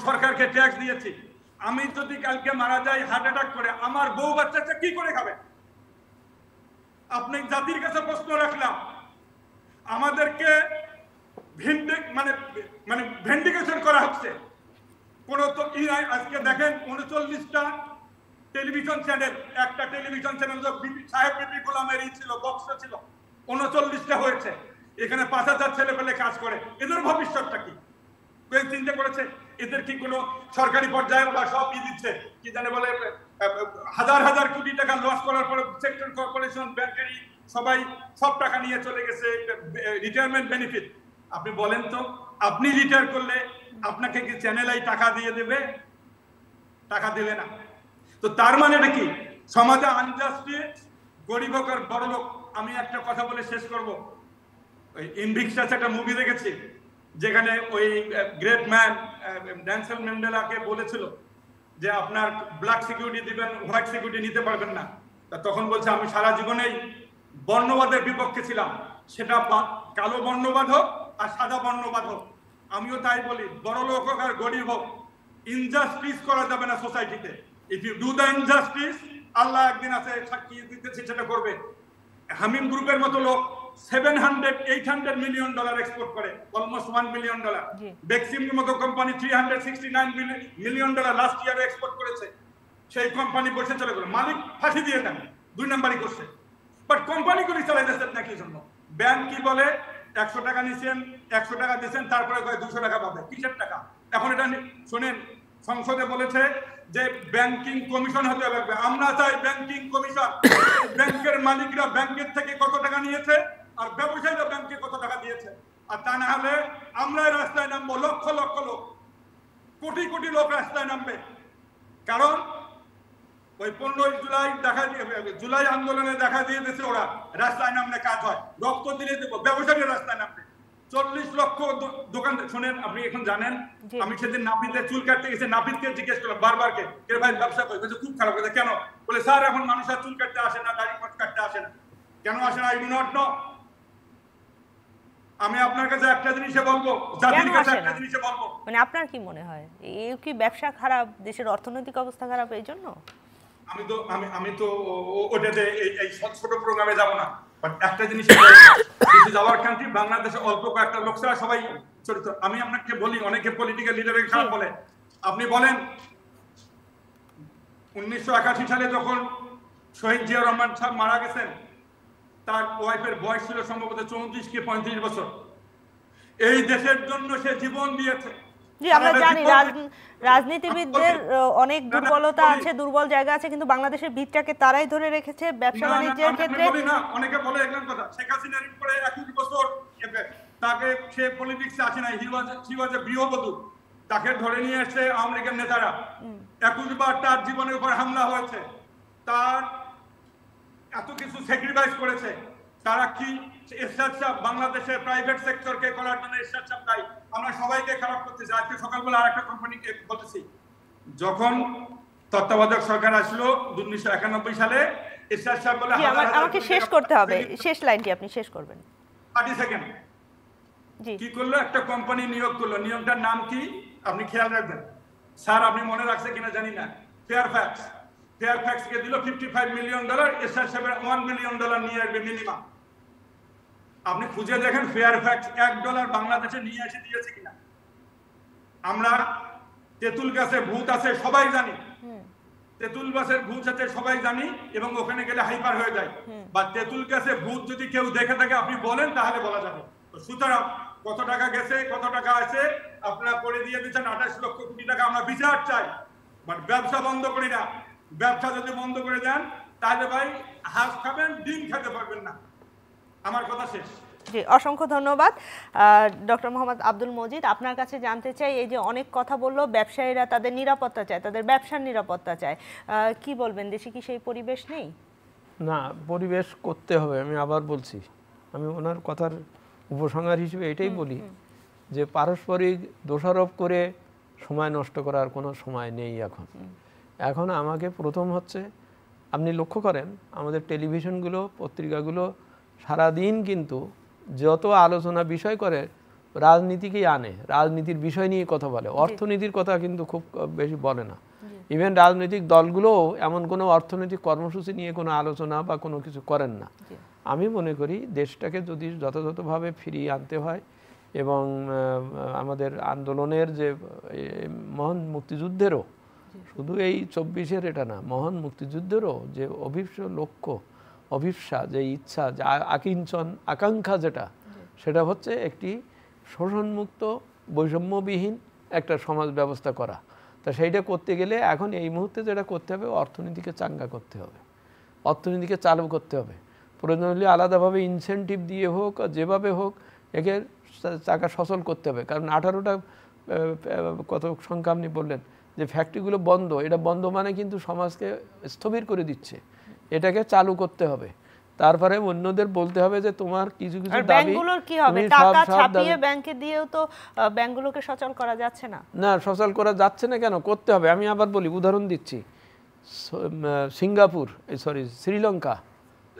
সরকারকে ট্যাক্স দিয়েছি। আমি যদি কালকে মারা যাই হার্ট অ্যাটাক করে, আমার বউ বাচ্চাটা কি করে খাবে? আপনি জাতির কাছে প্রশ্ন রাখলাম, আমাদেরকে ভেন্ডিকেশন করা হচ্ছে। কোন তো আজকে দেখেন 39টা টেলিভিশন চ্যানেল, একটা টেলিভিশন চ্যানেল সাহেব বিপি গোলামের ছিল, বক্স ছিল, 39টা হয়েছে। এখানে 5000 ছেলে পেলে কাজ করে, এদের ভবিষ্যৎটা কি? চিন্তা করেছে? এদের কি কোনো সরকারি পর্যায়ে বা সব দিচ্ছে কি জানে বলে হাজার হাজার কোটি টাকা লস করার পর সেক্টর কর্পোরেশন ব্যাংকেরই সবাই সব টাকা নিয়ে চলে গেছে রিটায়ারমেন্ট বেনিফিট। আপনি বলেন তো, আপনি রিটায়ার করলে আপনাকে কি চ্যানেল আই টাকা দিয়ে দেবে? টাকা দেবে না। তো তার মানে কি সমাজে আনজাস্টিস, গরিব হোক আর বড় লোক। আমি একটা কথা বলে শেষ করব। ওই ইনভিক্টাস একটা মুভি দেখেছি যেখানে ওই গ্রেট ম্যান নেলসন ম্যান্ডেলাকে বলেছিল যে আপনার ব্ল্যাক সিকিউরিটি দিবেন, হোয়াইট সিকিউরিটি নিতে পারবেন না। তা তখন বলছে আমি সারা জীবনেই বর্ণবাদের বিপক্ষে ছিলাম, সেটা কালো বর্ণবাদ হোক আর সাদা বর্ণবাদ হোক। আমিও তাই বলি, বড় লোক হোক আর গরিব হোক, ইনজাস্টিস করা যাবে না সোসাইটিতে। If you do the injustice, আল্লাহ একদিন আছে সাক্ষী দিতেছে সেটা করবে। হামিম গ্রুপের মতো লোক 700-800 মিলিয়ন ডলার এক্সপোর্ট করে, অলমোস্ট $1 বিলিয়ন। বেক্সিমের মতো কোম্পানি 369 মিলিয়ন ডলার লাস্ট ইয়ারে এক্সপোর্ট করেছে। সেই কোম্পানি বসে চলে গেল, মালিক ফাঁসি দিয়ে দেন, 2 নাম্বারই করছে। বাট কোম্পানিগুলি চালাইতেছেন না কি জন্য? ব্যাংক কি বলে 100 টাকা নিছেন, 100 টাকা দিয়েছেন, তারপরে 200 টাকা পাবে। কিসের টাকা? এখন এটা শুনেন, সংসদে বলেছে যে ব্যাংকিং কমিশন হতে লাগবে। আমরা চাই ব্যাংকিং কমিশন। ব্যাংকের মালিকরা ব্যাংকের থেকে কত টাকা নিয়েছে আর ব্যবসায়ীরা ব্যাংকে কত টাকা দিয়েছে। আর তা না হলে আমরাই রাস্তায় নামবো, লক্ষ লক্ষ লোক, কোটি কোটি লোক রাস্তায় নামবে। কারণ ওই 15 জুলাই জুলাই আন্দোলনে দেখা দিয়ে দিয়েছে ওরা রাস্তায় নামলে কাজ হয়, রক্ত দিলে দেবো, ব্যবসায়ীরা রাস্তায় নামবে। 40 লক্ষ দোকান। শোনেন, আপনি এখন জানেন, আমি সেদিন নাপিতের চুল কাটতে গেছি, নাপিতকে জিজ্ঞেস করলাম বারবারকে, ভাই ব্যবসা করে? খুব খারাপ। কেন? বলে স্যার এখন মানুষ আর চুল কাটতে আসে না, দাড়ি কাটতে আসে না। কেন আসে না? I do not know. আমি আপনার কাছে একটা জিনিসে বলবো, জাতির কাছে একটা জিনিসে বলবো, মানে আপনার কি মনে হয় এই কি ব্যবসা খারাপ, দেশের অর্থনৈতিক অবস্থা খারাপ এই জন্য? আমি তো ওটাতে এই ছোট প্রোগ্রামে যাব না। বাট একটা জিনিস, যাওয়ার কান্ট্রি বাংলাদেশে অল্প কয়েকটা লোক ছাড়া সবাই চরিত্র। আমি আপনাকে বলি, অনেকে পলিটিক্যাল লিডারকে খারাপ বলে। আপনি বলেন 1981 সালে যখন শহীদ জিয়া রহমান সাহেব মারা গেছেন, তার ওয়াইফের বয়স ছিল সম্ভবত 34 কি 35 বছর। এই দেশের জন্য সে জীবন দিয়েছে। জি, আমরা জানি রাজনীতিবিদদের অনেক দুর্বলতা আছে, দুর্বল জায়গা আছে, কিন্তু বাংলাদেশের ভিতটাকে তারাই ধরে রেখেছে ব্যবসা বাণিজ্যের ক্ষেত্রে। অনেকে বলে একজন কথা, শেখ হাসিনার পরে 21 বছর তাকে সে পলিটিক্সে আসে নাই, হি ওয়াজ এ গৃহবধূ। তাকে ধরে নিয়ে এসে আওয়ামী লীগের নেতারা 21 বার তার জীবনের উপর হামলা হয়েছে, তার এত কিছু স্যাক্রিফাইস করেছে। তারা কি এরশাদ সাহেব বাংলাদেশের প্রাইভেট সেক্টরকে করার জন্য এরশাদ সাহেব তাই আমরা সবাইকে খারাপ করতেছি। আজকে সকালবেলা আরেকটা কোম্পানিকে বলতেছি, যখন তত্ত্বাবধায়ক সরকার আসলো 1991 সালে, এরশাদ সাহেব বলে আমাকে শেষ করতে হবে, শেষ লাইনটি আপনি শেষ করবেন। 30 সেকেন্ড। কি করলো? একটা কোম্পানি নিয়োগ করলো। নিয়োগটার নাম কি আপনি খেয়াল রাখবেন স্যার, আপনি মনে রাখছে কিনা জানি না, ফেয়ারফ্যাক্স। ফেয়ারফ্যাক্সকে দিল $55 মিলিয়ন। এরশাদ সাহেবের $1 বিলিয়ন নিয়ে আসবে মিনিমাম। আপনি খুঁজে দেখেন ফেয়ারফ্যাক্স $1 বাংলাদেশে নিয়ে এসে দিয়েছে কিনা। আমরা তেঁতুল গাছে ভূত আছে সবাই জানি, তেঁতুল গাছের ভূত আছে সবাই জানি, এবং ওখানে গেলে হাইপার হয়ে যায়। বা তেঁতুল গাছে ভূত যদি কেউ দেখে থাকে আপনি বলেন, তাহলে বলা যাবে। সুতরাং কত টাকা গেছে, কত টাকা আছে আপনারা করে দিয়ে দিচ্ছেন 28 লক্ষ কোটি টাকা। আমরা বিচার চাই, বাট ব্যবসা বন্ধ করি না। ব্যবসা যদি বন্ধ করে দেন তাহলে ভাই হাঁস খাবেন, ডিম খেতে পারবেন না। আমার কথা শেষ। জি, অসংখ্য ধন্যবাদ ডক্টর মোহাম্মদ আব্দুল মজিদ। আপনার কাছে জানতে চাই, এই যে অনেক কথা বললো, ব্যবসায়ীরা তাদের নিরাপত্তা চায়, তাদের ব্যবসার নিরাপত্তা চায়, কি বলবেন? দেশে কি সেই পরিবেশ নেই? না, পরিবেশ করতে হবে। আমি আবার বলছি, আমি ওনার কথার উপসংহার হিসেবে এটাই বলি যে পারস্পরিক দোষারোপ করে সময় নষ্ট করার কোনো সময় নেই এখন। এখন আমাকে প্রথম হচ্ছে, আপনি লক্ষ্য করেন আমাদের টেলিভিশনগুলো, পত্রিকাগুলো সারাদিন কিন্তু যত আলোচনা বিষয় করে রাজনীতিকেই আনে, রাজনীতির বিষয় নিয়ে কথা বলে, অর্থনীতির কথা কিন্তু খুব বেশি বলে না। ইভেন রাজনৈতিক দলগুলোও এমন কোনো অর্থনৈতিক কর্মসূচি নিয়ে কোনো আলোচনা বা কোনো কিছু করেন না। আমি মনে করি দেশটাকে যদি যথাযথভাবে ফিরিয়ে আনতে হয়, এবং আমাদের আন্দোলনের যে মহান মুক্তিযুদ্ধেরও, শুধু এই 24-এর এটা না, মহান মুক্তিযুদ্ধেরও যে অভিপ্স লক্ষ্য, অভিপ্সা, যে ইচ্ছা, যে আকিঞ্চন আকাঙ্ক্ষা, যেটা সেটা হচ্ছে একটি শোষণমুক্ত বৈষম্যবিহীন একটা সমাজ ব্যবস্থা করা। তা সেইটা করতে গেলে এখন এই মুহূর্তে যেটা করতে হবে, অর্থনীতিকে চাঙ্গা করতে হবে, অর্থনীতিকে চালু করতে হবে। প্রয়োজন হলে আলাদাভাবে ইনসেন্টিভ দিয়ে হোক, যেভাবে হোক একে চাকা সচল করতে হবে। কারণ 18টা কত সংখ্যা আপনি বললেন যে ফ্যাক্টরিগুলো বন্ধ, এটা বন্ধ মানে কিন্তু সমাজকে স্থবির করে দিচ্ছে, এটাকে চালু করতে হবে। তারপরে অন্যদের বলতে হবে যে তোমার কিছু কিছু দাবি, ব্যাংকগুলোর কি হবে? টাকা ছাপিয়ে ব্যাংকে দিয়েও তো ব্যাংকগুলোকে সচল করা যাচ্ছে না। না, সচল করা যাচ্ছে না কেন? করতে হবে। আমি আবার বলি, উদাহরণ দিচ্ছি, সিঙ্গাপুর,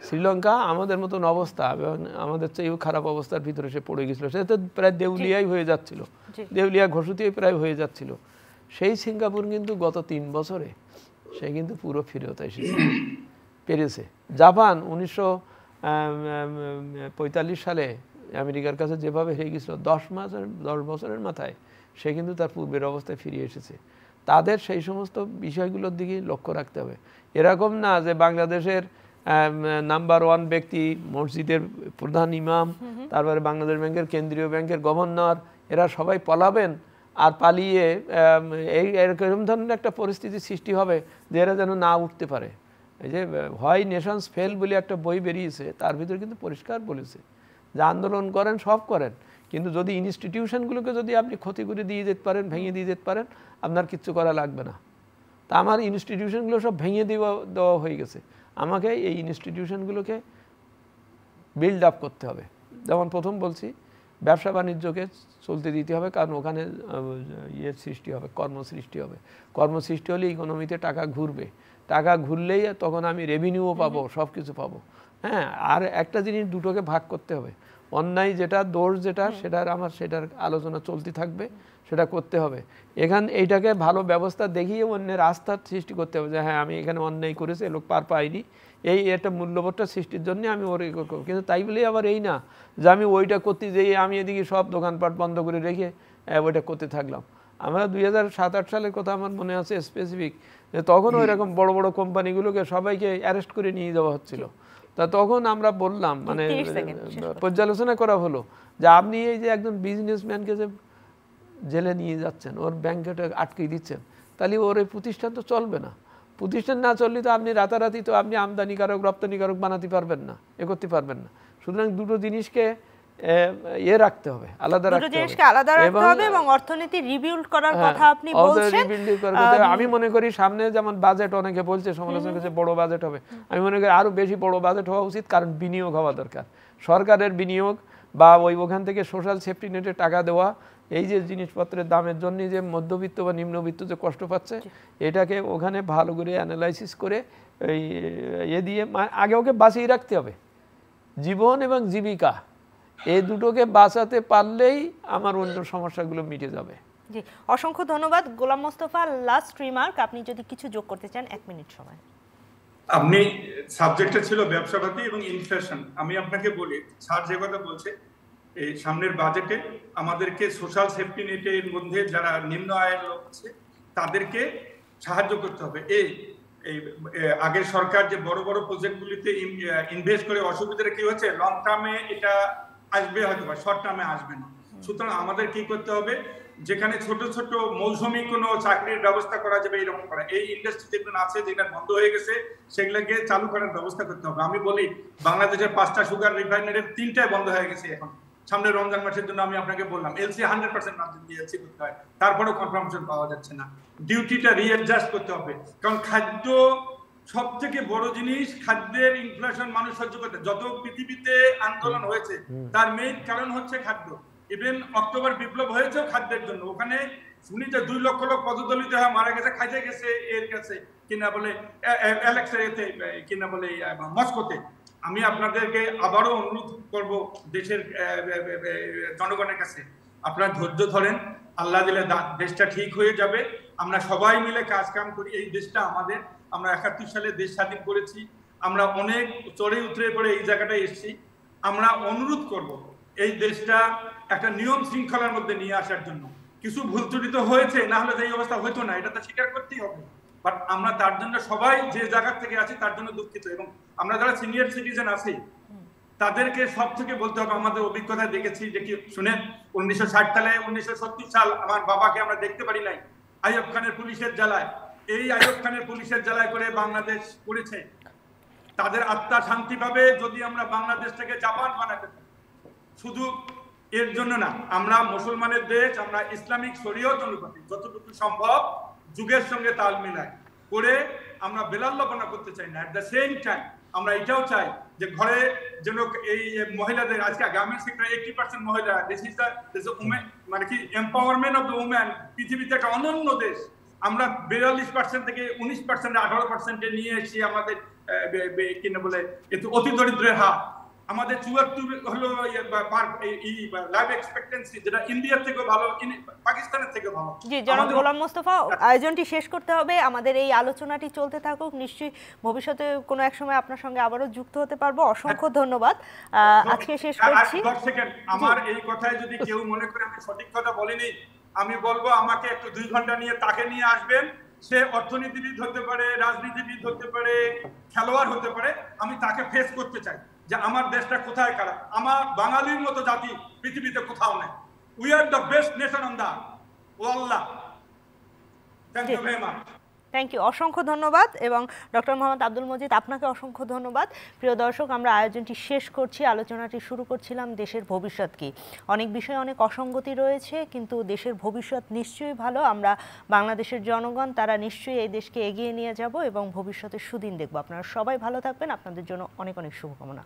শ্রীলঙ্কা আমাদের মতন অবস্থা এবং আমাদের চেয়েও খারাপ অবস্থার ভিতরে সে পড়ে গেছিল। সে তো প্রায় দেউলিয়াই হয়ে যাচ্ছিল, দেউলিয়া ঘোষিতই প্রায় হয়ে যাচ্ছিল। সেই সিঙ্গাপুর কিন্তু গত 3 বছরে সে কিন্তু পুরো ফিরত এসেছে, পেরেছে। জাপান 1945 সালে আমেরিকার কাছে যেভাবে হেরে গেছিল, 10 বছরের মাথায় সে কিন্তু তার পূর্বের অবস্থায় ফিরে এসেছে। তাদের সেই সমস্ত বিষয়গুলোর দিকে লক্ষ্য রাখতে হবে। এরকম না যে বাংলাদেশের নাম্বার 1 ব্যক্তি, মসজিদের প্রধান ইমাম, তারপরে বাংলাদেশ ব্যাংকের কেন্দ্রীয় ব্যাংকের গভর্নর, এরা সবাই পলাবেন আর পালিয়ে এরকম ধরনের একটা পরিস্থিতি সৃষ্টি হবে যে এরা যেন না উঠতে পারে। এই যে হোয়াই নেশনস ফেল বলে একটা বই বেরিয়েছে, তার ভিতরে কিন্তু পরিষ্কার বলেছে যে আন্দোলন করেন, সব করেন, কিন্তু যদি ইনস্টিটিউশনগুলোকে যদি আপনি ক্ষতি করে দিয়ে যেতে পারেন, ভেঙে দিয়ে যেতে পারেন, আপনার কিচ্ছু করা লাগবে না। তা আমার ইনস্টিটিউশনগুলো সব ভেঙে দেওয়া হয়ে গেছে। আমাকে এই ইনস্টিটিউশনগুলোকে বিল্ড আপ করতে হবে। যেমন প্রথম বলছি, ব্যবসা বাণিজ্যকে চলতে দিতে হবে, কারণ ওখানে সৃষ্টি হবে, কর্মসৃষ্টি হবে। কর্মসৃষ্টি হলে ইকোনমিতে টাকা ঘুরবে, টাকা ঘুরলেই তখন আমি রেভিনিউও পাবো, সব কিছু পাবো। হ্যাঁ, আর একটা জিনিস দুটোকে ভাগ করতে হবে। অন্যায় যেটা, দোষ যেটা, সেটার আলোচনা চলতে থাকবে, সেটা করতে হবে। এইটাকে ভালো ব্যবস্থা দেখিয়ে অন্যের আস্থার সৃষ্টি করতে হবে যে হ্যাঁ, আমি এখানে অন্যায় করেছি, লোক পার পাইনি, একটা মূল্যবোধটা সৃষ্টির জন্য আমি ওর করবো। কিন্তু তাই বলে আবার এই না যে আমি ওইটা করতে যেয়ে আমি এদিকে সব দোকানপাট বন্ধ করে রেখে ওইটা করতে থাকলাম। আমরা 2007-8 সালের কথা আমার মনে আছে স্পেসিফিক, যে তখন ওই রকম বড় বড় কোম্পানিগুলোকে সবাইকে অ্যারেস্ট করে নিয়ে যাওয়া হচ্ছিল। তা তখন আমরা বললাম, মানে পর্যালোচনা করা হলো যে আপনি এই যে একজন বিজনেসম্যানকে যে জেলে নিয়ে যাচ্ছেন, ওর ব্যাংকেটা আটকে দিচ্ছেন, তাহলে ওর এই প্রতিষ্ঠান তো চলবে না। প্রতিষ্ঠান না চললে তো আপনি রাতারাতি তো আপনি আমদানিকারক রপ্তানিকারক বানাতে পারবেন না, করতে পারবেন না। সুতরাং দুটো জিনিসকে রাখতে হবে, আলাদা রাখতে হবে এবং অর্থনীতি রিবিল্ড করার কথা আপনি বলছেন। আমি মনে করি সামনে যেমন বাজেট অনেকে বলছে, সমালোচনা করছে বড় বাজেট হবে, আমি মনে করি আরো বেশি বড় বাজেট হওয়া উচিত। কারণ বিনিয়োগ হওয়া দরকার, সরকারের বিনিয়োগ বা ওখান থেকে সোশ্যাল সেফটি নেটে টাকা দেওয়া। এই যে জিনিসপত্রের দামের জন্য যে মধ্যবিত্ত বা নিম্নবিত্ত যে কষ্ট পাচ্ছে, এটাকে ওখানে ভালো করে অ্যানালাইসিস করে দিয়ে আগে ওকে বাঁচিয়ে রাখতে হবে। জীবন এবং জীবিকা এই দুটোকে বাঁচাতে পারলেই আমার অন্য সমস্যাগুলো মিটে যাবে। জি, অসংখ্য ধন্যবাদ গোলাম মোস্তফা। লাস্ট রিমার্ক, আপনি যদি কিছু যোগ করতে চান 1 মিনিট সময়। আপনি সাবজেক্টটা ছিল ব্যবসাপাতি এবং ইনফ্লেশন। আমি আপনাকে বলি, স্যার যে কথা বলছে, এই সামনের বাজেটে আমাদেরকে সোশ্যাল সেফটি নেটের মধ্যে যারা নিম্ন আয়ের লোক আছে তাদেরকে সাহায্য করতে হবে। এই আগের সরকার যে বড় বড় প্রজেক্টগুলিতে ইনভেস্ট করে অসুবিধাটা কি হচ্ছে, লং টার্মে এটা আসবে হয়তো বা শর্ট টার্মে আসবে না। সুতরাং আমাদের কি করতে হবে, যেখানে ছোট ছোট মৌসুমি কোনো চাকরির ব্যবস্থা করা যাবে এরকম করা, এই ইন্ডাস্ট্রি যেগুলো আছে যেগুলো বন্ধ হয়ে গেছে সেগুলোকে চালু করার ব্যবস্থা করতে হবে। আমি বলি, বাংলাদেশের 5টা সুগার রিফাইনারির 3টাই বন্ধ হয়ে গেছে এখন। সামনে রমজান মাসের জন্য আমি আপনাকে বললাম এলসি 100% মার্জিন দিয়ে এলসি করতে হয়, তারপরেও কনফার্মেশন পাওয়া যাচ্ছে না। ডিউটিটা রিঅ্যাডজাস্ট করতে হবে, কারণ খাদ্য সব থেকে বড় জিনিস। খাদ্যের ইনফ্লেশন মানুষ সহ্য করতে, যত পৃথিবীতে আন্দোলন হয়েছে তার মেইন কারণ হচ্ছে খাদ্য। ইভেন অক্টোবর বিপ্লব হয়েছেও খাদ্যের জন্য। ওখানে শুনি যে 2 লক্ষ লোক পদদলিত হয়ে মারা গেছে, খাইতে গেছে এর কাছে কিনা বলে অ্যালেক্সাতে কিনা বলে মস্কোতে। আমি আপনাদেরকে আবারও অনুরোধ করব দেশের জনগণের কাছে, আপনারা ধৈর্য ধরেন, আল্লাহ দিলে দেশটা ঠিক হয়ে যাবে। আমরা সবাই মিলে কাজ কাম করি, এই দেশটা আমাদের। আমরা 71 সালে দেশ স্বাধীন করেছি, আমরা অনেক চড়ে উতরে পড়ে এই জায়গাটায় এসেছি। আমরা অনুরোধ করব এই দেশটা একটা নিয়ম শৃঙ্খলার মধ্যে নিয়ে আসার জন্য। কিছু ভুল ত্রুটি তো হয়েছে, না হলে এই অবস্থা হইতো না, এটা তো স্বীকার করতেই হবে। বাট আমরা তার জন্য সবাই যে জায়গা থেকে আছি তার জন্য দুঃখিত। এবং আমরা যারা সিনিয়র সিটিজেন আছি তাদেরকে সব থেকে বলতে হবে, আমাদের অভিজ্ঞতা দেখেছি যে কি শুনেন, 1960 সালে 1970 সাল আমার বাবাকে আমরা দেখতে পারি নাই আইয়ুব খানের পুলিশের জ্বালায়। এই আইয়ুব খানের পুলিশের জ্বালায় করে বাংলাদেশ করেছে। তাদের আত্মা শান্তি পাবে যদি আমরা বাংলাদেশটাকে জাপান বানাতে পারি। শুধু এর জন্য না, আমরা মুসলমানের দেশ, আমরা ইসলামিক শরীয়ত অনুপাতে যতটুকু সম্ভব যুগের সঙ্গে তাল মিলাই করে আমরা বেলাল্লাপনা করতে চাই না। এট দ্য সেম টাইম আমরা এটাও চাই যে ঘরে যেন এই মহিলাদের, আজকে গার্মেন্টস সেক্টরে 80% মহিলা, দিস ইজ দ্য উমেন, মানে কি এম্পাওয়ারমেন্ট অফ দ্য উমেন। পৃথিবীতে একটা অনন্য দেশ। আমরা 42% থেকে 19% 18% নিয়ে এসেছি আমাদের কি না বলে অতি দরিদ্রের হার। আমাদের 74 হলো লাইফ এক্সপেক্টেন্সি, যেটা ইন্ডিয়ার থেকে ভালো, পাকিস্তানের থেকে ভালো। জি জনাব গোলাম মোস্তফা, আয়োজনটি শেষ করতে হবে। আমাদের এই আলোচনাটি চলতে থাকুক, নিশ্চয়ই ভবিষ্যতে কোনো এক সময় আপনার সঙ্গে আবারও যুক্ত হতে পারবো। অসংখ্য ধন্যবাদ। আজকে শেষ করছি। 10 সেকেন্ড, আমার এই কথায় যদি কেউ মনে করে আমি সঠিক কথা বলিনি, আমি বলবো আমাকে একটু 2 ঘন্টা নিয়ে তাকে নিয়ে আসবেন। সে অর্থনীতিবিদ হতে পারে, রাজনীতিবিদ হতে পারে, খেলোয়াড় হতে পারে। আমি তাকে ফেস করতে চাই যে আমার দেশটা কোথায় খারাপ। আমার বাঙালির মতো জাতি পৃথিবীতে কোথাও নেই। We are the best nation on the world. Thank you very much. Thank you, অসংখ্য ধন্যবাদ। এবং ডক্টর মোহাম্মদ আব্দুল মজিদ, আপনাকে অসংখ্য ধন্যবাদ। প্রিয় দর্শক, আমরা আয়োজনটি শেষ করছি। আলোচনাটি শুরু করছিলাম দেশের ভবিষ্যৎ কি। অনেক বিষয়ে অনেক অসঙ্গতি রয়েছে, কিন্তু দেশের ভবিষ্যৎ নিশ্চয়ই ভালো। আমরা বাংলাদেশের জনগণ, তারা নিশ্চয়ই এই দেশকে এগিয়ে নিয়ে যাব এবং ভবিষ্যতের সুদিন দেখব। আপনারা সবাই ভালো থাকবেন। আপনাদের জন্য অনেক অনেক শুভকামনা।